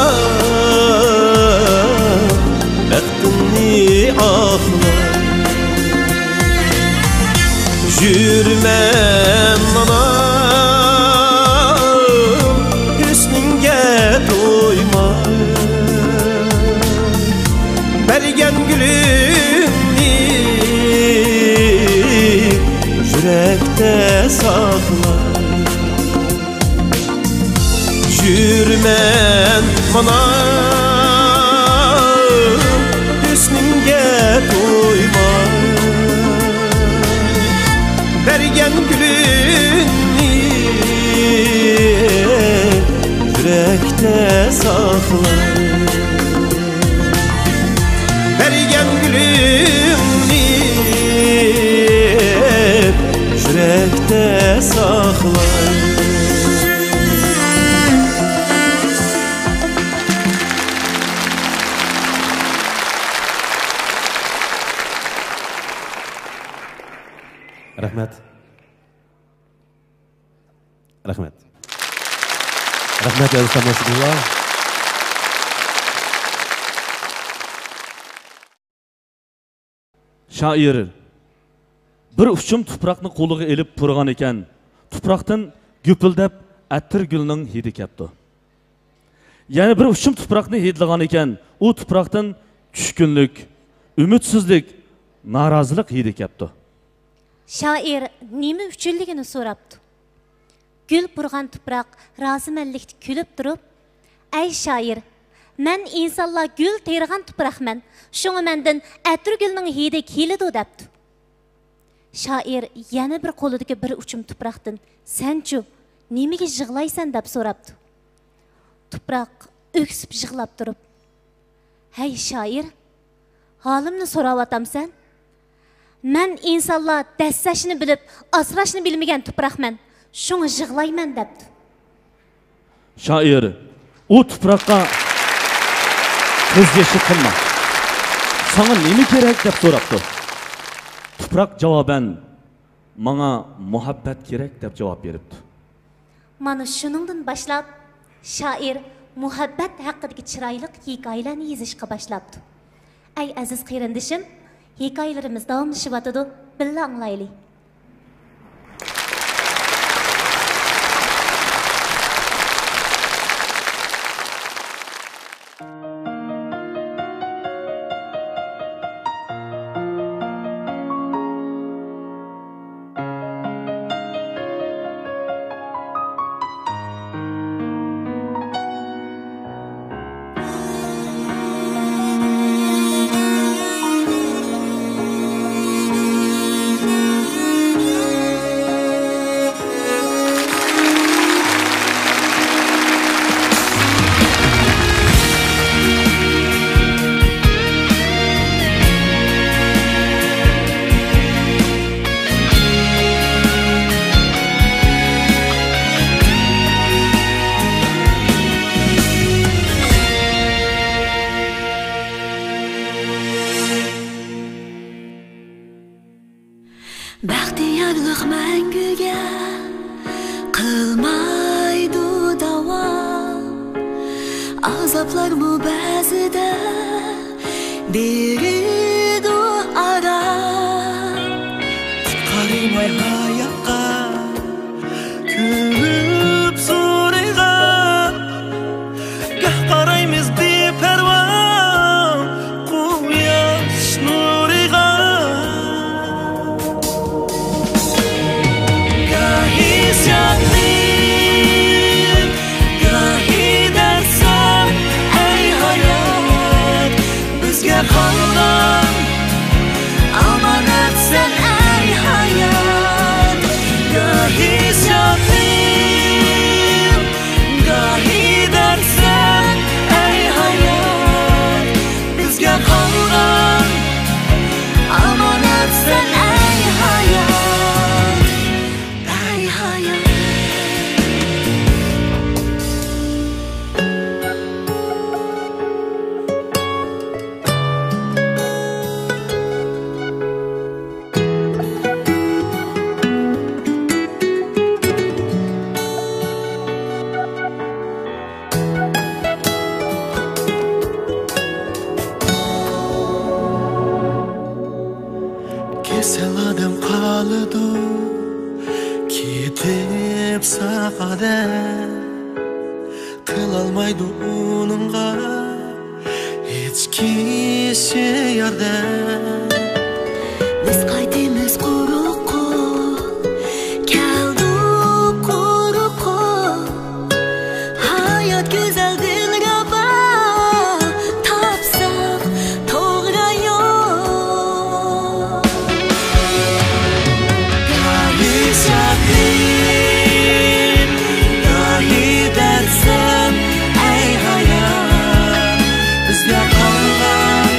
Bəxtini ağlar Yürümem anam Hüsnünge doyma Bergen gülümni Yürekte sakla Yürümem anam Hüsnünge doyma Bergen gülünü yürekte sakla Bergen gülünü yürekte sakla Rahmet. Rahmet. Rahmet Yazısan Nasibullah. Şair bir uçum tuproqni qo'liga elib purgan ekan, tuproqdan gupildab attir gulning hidi kepti. Ya'ni bir uçum tuproqni hidlagan ekan, u tuproqdan tushkunlik, ümidsizlik, norozilik hidi kepti. Şair nima uchunligini so'rabdi. Gül purgan tuproq rozimanlikda kulib turib, "Ey shoir, men insonlar gül tergan tuproqman. Şoňa mendan attir gulning hidi kelidi" debdi. Şair yana bir qo'lidagi bir uçum tuproqdan "Sen-chu, nimaga yig'laysan?" deb so'rabdi. Tuproq öksüp yig'lab turib, "Hey shoir, Halimni so'rayapsan? Men insonlar dassashni bilib, asrashni bilmagan tuproqman. Shunga yig'layman debdi. Shoir u tuproqqa ko'z yoshi qilma. Sana nima kerak deb so'rabdi. Tuproq javoban "Menga muhabbat kerak" deb javob beribdi. Mana shuningdan boshlab shoir muhabbat haqidagi chiroyli hikoyalarni yozishga boshlabdi. Ay aziz qarindishim, hikoyalarimiz davomlashyapti. Birga anglaylik. Baxtiyorlik manguga qilmaydi davom. Azoblarmi ba'zida beridi aram. Qarimay hayotga ko'mib so'raygan. Goh qaraymiz beparvo quyosh nuriga. Qalgan amanat sen ey hayat. Gahi şahin, gahi dersen ey hayat. Bizga qalgan amanat sen ey hayat, ey hayat. Keseladim qalıdı ketip saqada. Qılalmaydı onunğa hiç kişi yardım. Biz qaytimiz quruqqa, keldik quruqqa. Hayot go'zal dilga bor, topsaq to'g'ri yo'l. Gahi shadlik, gahi darsam ey hayot. Bizga qolgan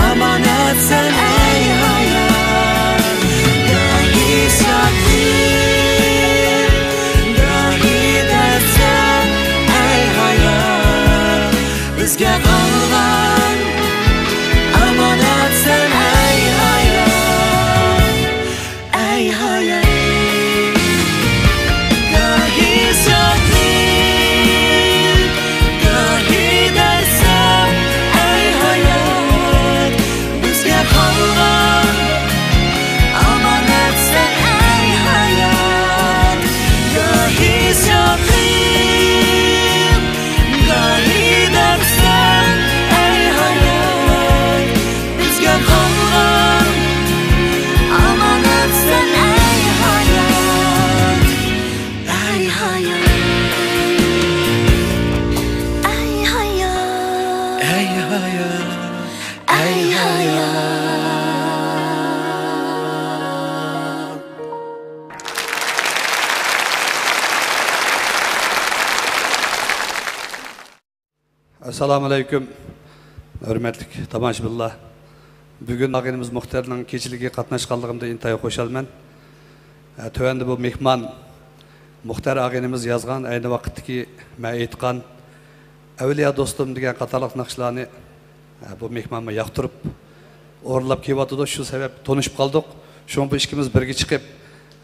amanat sen ey hayot. Gahi shadlik, gahi darsam ey hayot. Bizga qolgan amanat sen ey hayot, ey hayot. Gahi shadlik, gahi darsam ey hayot. Bizga qolgan amanat sen ey hayot. Gahi shadlik, gahi darsam ey hayot. Bizga qolgan amanat sen ey hayot, ey hayot, ey hayot, Ey hayat, ey hayot. Assalomu alaykum. hürmetlik tomoshabinlar, bugun ağinimiz Muxtarning kechiligiga qatnashganligimda intayı qo'shalman. Tövəndə bu mehmon Muxtar ağinimiz yazgan, ayni vaqtdagi men aytgan Avliya dostum degan qatorliq naqshlarni bu mehmonga yoqtirib o'rlab kelyotdi. Shu sabab tanishib qoldik. Shu bu ikkimiz birga chiqib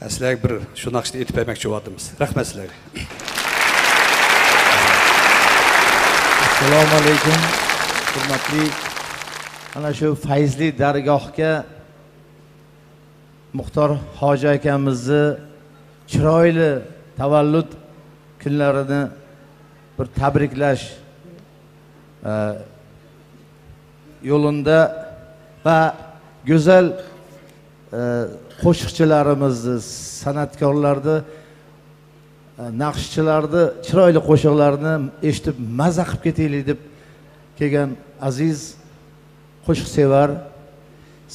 sizlarga bir shu naqshni aytib bermoqchi bo'ldimiz. Rahmat sizlarga. Assalomu alaykum. Hurmatli ana shu fayzli dargohga Muxtor hoji akamizni chiroyli tavallud kunlarini bir tabriklash yo'lida va go'zal qo'shiqchilarimizni, san'atkorlarni, naqshchilarni chiroyli qo'shiqlarini eshitib maza qilib ketaylik deb kelgan aziz qo'shiqsevar,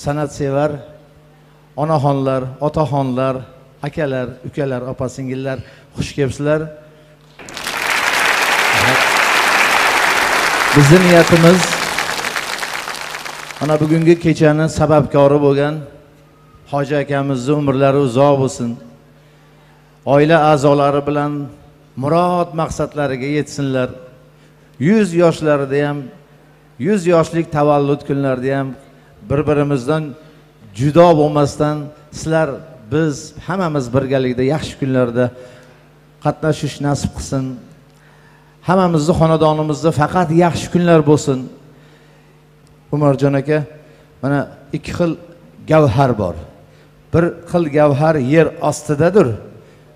san'atsevar onaxonlar, otaxonlar, akalar, ukalar, opa-singillar, xush kelibsizlar. Bizning niyatimiz ana bugungi kechani sababkori bo'lgan hoji akamizning umrlari uzoq bo'lsin. Oila a'zolari bilan murod maqsadlariga yetsinlar. 100 yoshlarida ham, 100 yoshlik tavallud kunlarida ham bir-birimizdan judo bo'lmasdan sizlar biz hammamiz birgalikda yaxshi kunlarda qatnashish nasib qilsin. Hammamizning xonadonimizda faqat yaxshi kunlar bo'lsin. Umarjon aka, mana ikki xil gavhar bor. Bir xil gavhar yer ostidadir.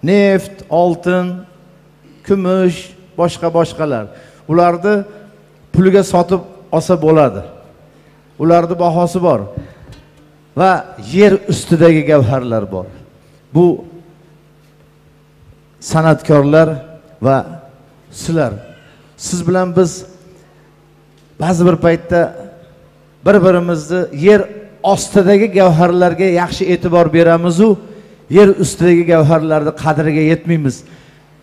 Neft, oltin, kumush, boshqalar. Ularni puliga sotib olsa bo'ladi. Ularning bahosi bor. Va yer ustidagi gavharlar bor. Bu san'atkorlar va sizlar. Siz bilan biz ba'zi bir paytda bir-birimizni yer ostidagi gavharlarga yaxshi e'tibor beramiz u yer ustidagi gavharlarning qadriga yetmaymiz.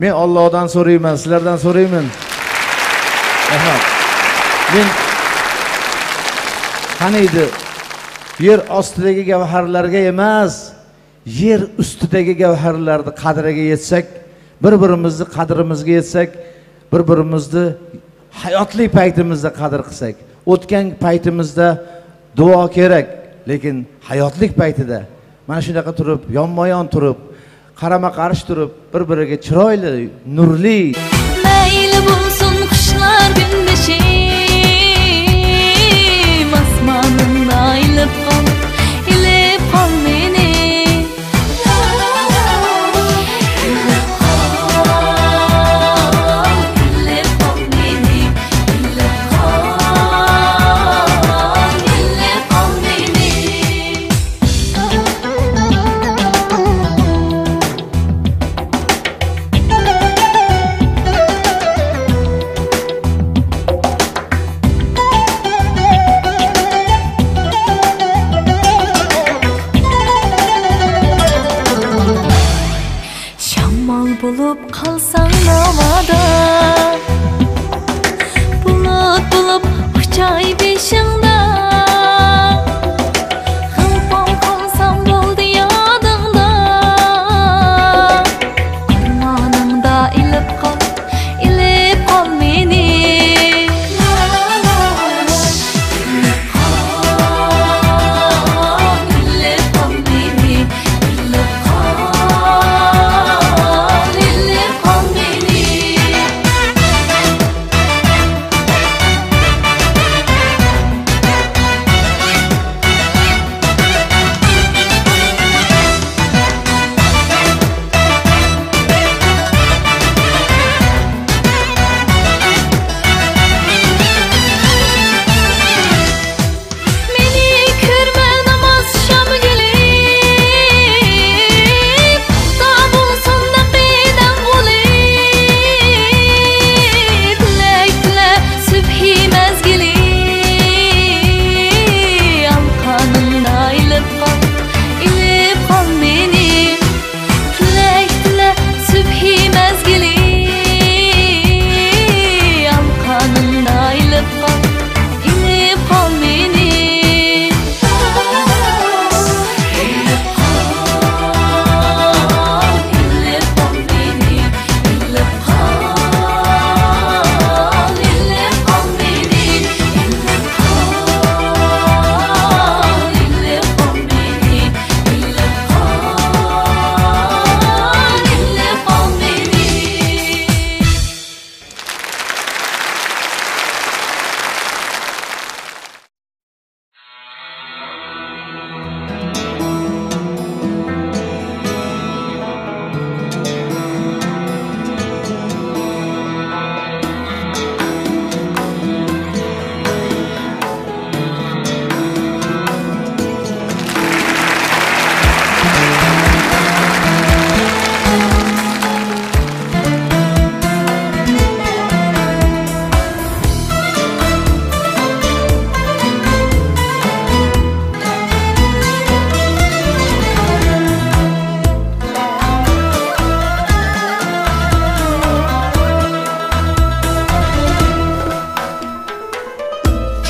Men Allohdan so'rayman, sizlardan so'rayman. Rahmat. Men qaniydi yer ostidagi gavharlarga emas, yer ustidagi gavharlarning qadriga yetsak, bir-birimizni qadrimizga yetsak, bir-birimizni hayotli paytimizda qadr qilsak, o'tgan paytimizda duo kerak, lekin hayotlik paytida mana shunaqa turib, yonma-yon turib, qarama-qarshi turib, bir-biriga chiroyli, nurli Mayli bo'lsin qushlar gündeshim, osmonimda ilib qol meni.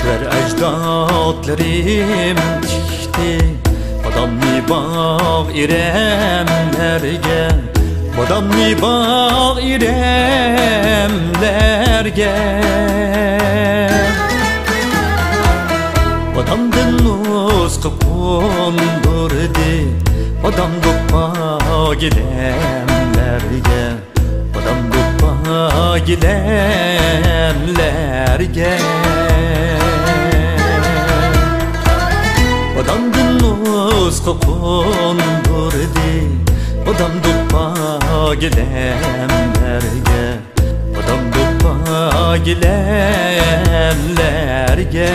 Düşver ecdatlarım dikti Badamni bağ iremlerge Badamni bağ iremlerge Badamdın nusqı kondurdi Badam doppa gilemlerge Badam doppa gilemlerge Badamdın nusqı kondurdi Badam doppa gilemlerge Badam doppa gilemlerge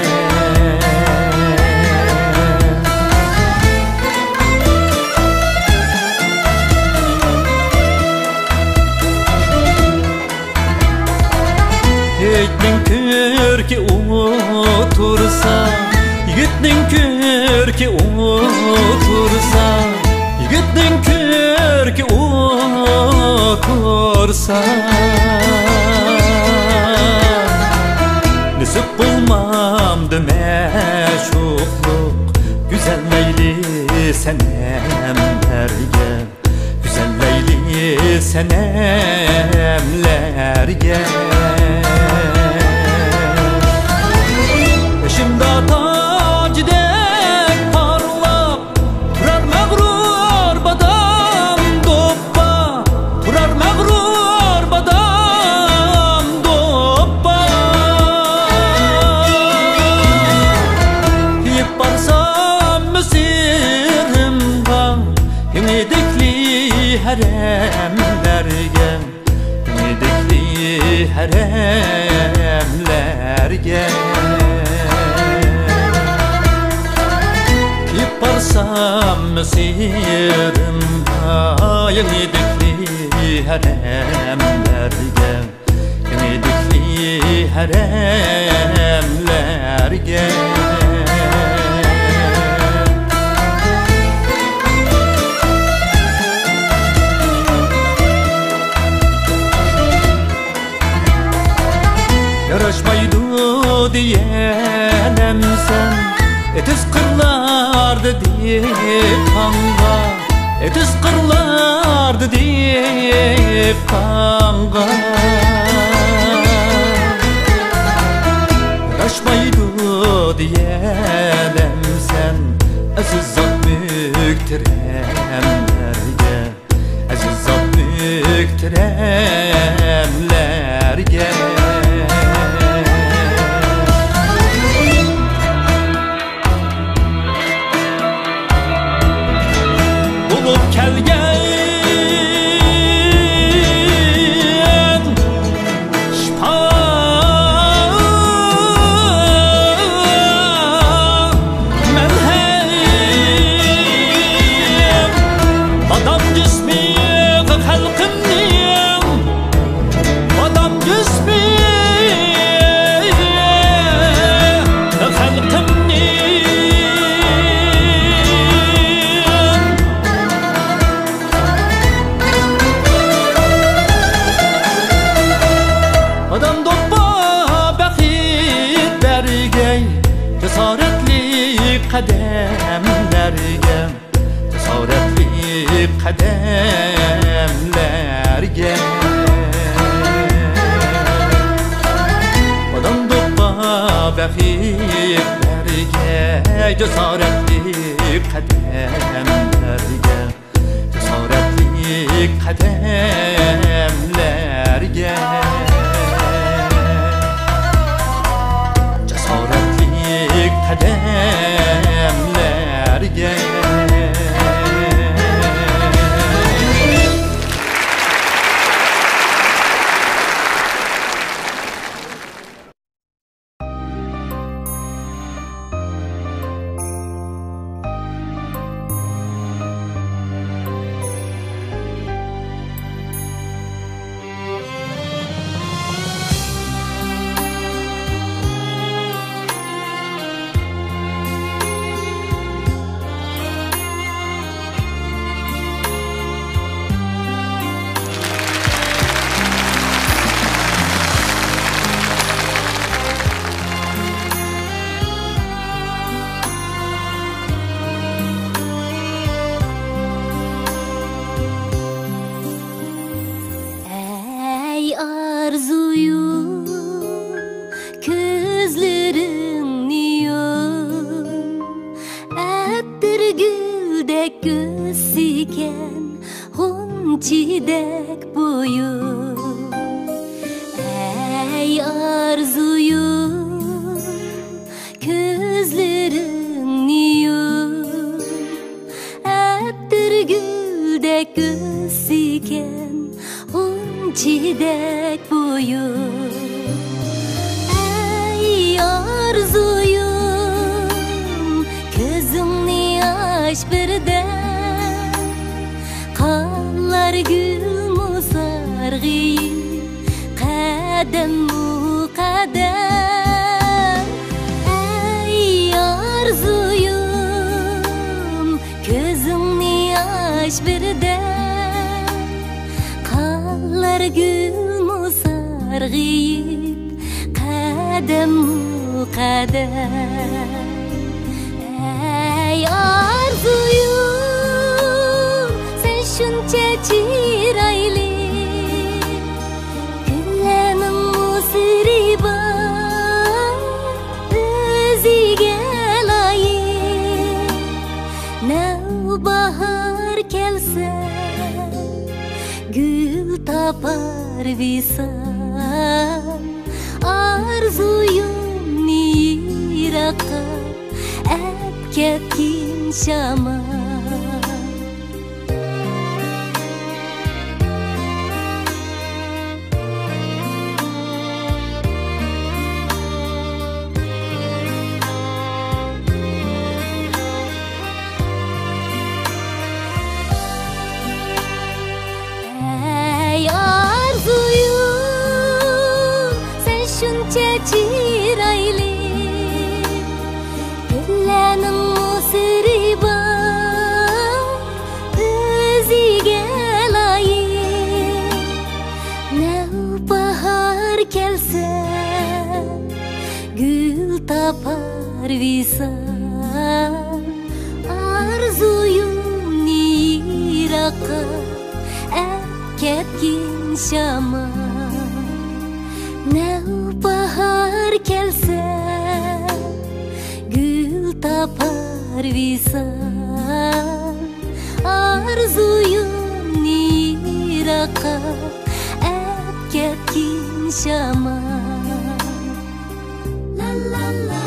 Yigitning ko'rki o'tursa Yigitning ko'rki o'tursa Yigitning ko'rki o'tursa Nisib bulmamdı meşukluk Güzel Leyli senemlerge Güzel Leyli senemlerge Başımda tacdek parlap Turar mağrur badam doppa Turar mağrur badam doppa Yiyip barsam Mısır'ımda Yemedikli haremlerge Yemedikli haremlerge Yaparsam Mısır'ımda Yemedikli haremlerge Yemedikli haremlerge Yaraşmaydı diyenem sen Etiz kırlardı deyip kanga Etiz kırlardı deyip kanga Yaraşmaydı diyenem sen Aziz zat büktüremlerge Aziz zat büktüremlerge Kelgen şifa menhem Adam cismi halkımniyim Adam cismi Kademlerge Cesaretli kademlerge Adam doppa bekitlerge Cesaretli kademlerge Cesaretli kademlerge Cesaretli kademlerge unchidek boyum ey arzuyum gözlerini yum heptir güldek gözüken unchidek boyum ey arzuyum gözümni aç birden Qallar gül musargıyım Qadam mu qadam Ey arzuyum Gözümni aç birden Qallar gül musargıyım Qadam mu qadam Ey arzuyum Şunca çiraylı Güllenin musiri var Özüge layık Nevbahar gelse Gül tapar visal Arzuyum niraka Ep ketkin şama Çiraylı Güllenin musiri var Özüge layık Nevbahar gelse Gül tapar visal Arzuyum niraka Ep ketkin şama Nevbahar gelse Gül tapar visal Arzuyum niraka Ep ketkin şama La la la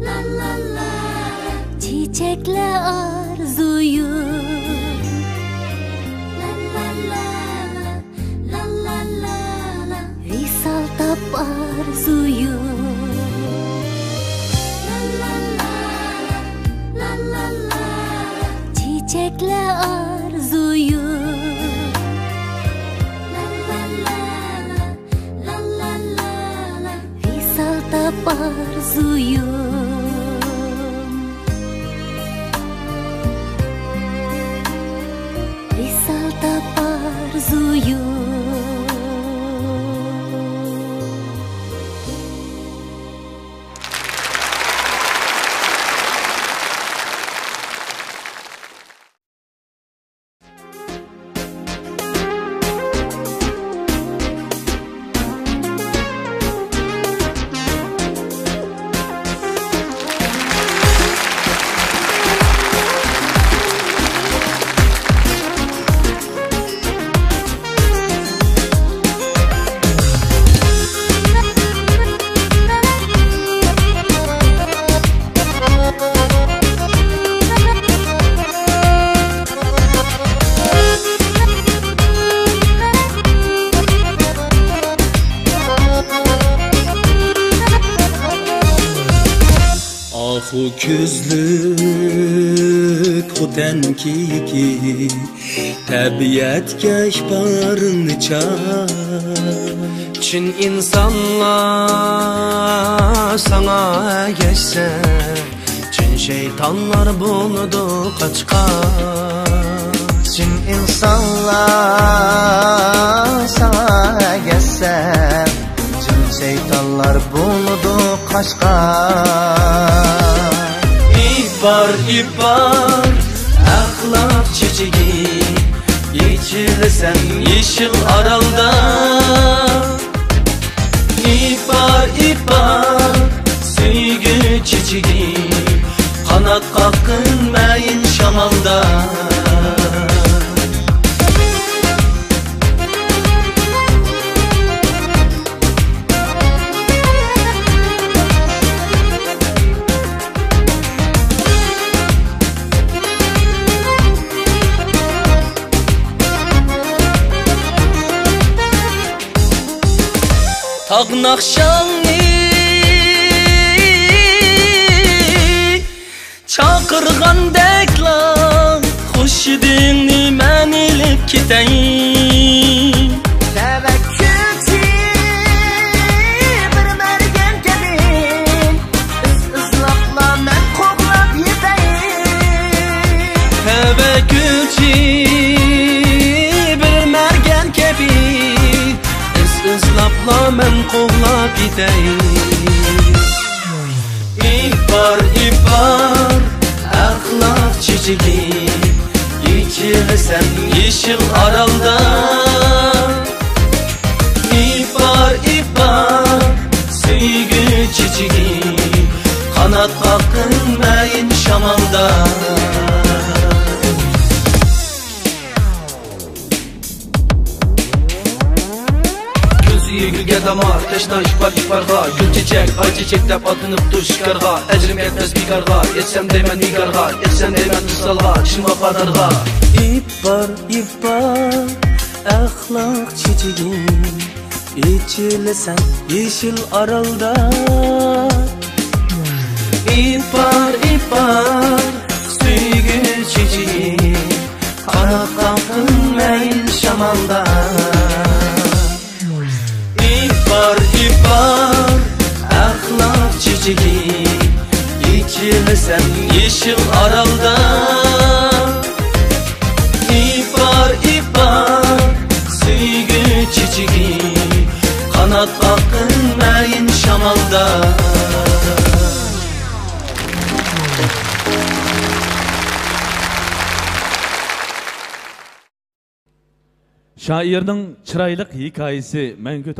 la la la Çiçekle arzuyum Visal tap arzuyum Çiçekle arzuyum Visal tap arzuyum Visal tap arzuyum Bu küzlük o tenkiki Tabiatga barını çar Çin insanlar sana geçse Çin şeytanlar buldu kaçkar Çin insanlar sana geçse Çin şeytanlar buldu kaçkar İbar ahlak çiçeği Yeşilsen yeşil aralda İbar sevgi çiçeği Kanat kalkın meyin şamalda Ağnaqşanni Çaqırğandakla Xush edingni men ilib ketayin Tevekkülçi bir mergen kabi izlapla men qo'g'lab yetayin Tevekkülçi bir mergen kabi izlapla men qo'g'lab yetayin İpar axloq chichigi Yechilasan yeşil aralda İpar Sevgi çiçeği Kanat kalkınmayın şamalda Gülge damar, teşna ipar Gül çiçek, ay çiçek dep atınıp dur şikarga Ecrim etmez bikarga, yetsem deymen nigarga Yetsem deymen ısalga, işim vafadarga İpar, axloq çiçeğim İçilesen yeşil aralda İpar, sevgi çiçeği Kanat kalkınmayın şamalda İpar axloq çiçeği Yechilasan yeşil aralda İpar sevgi çiçeği Kanat kalkınmayın şamalda Şairning chiroyli hikoyasi mangu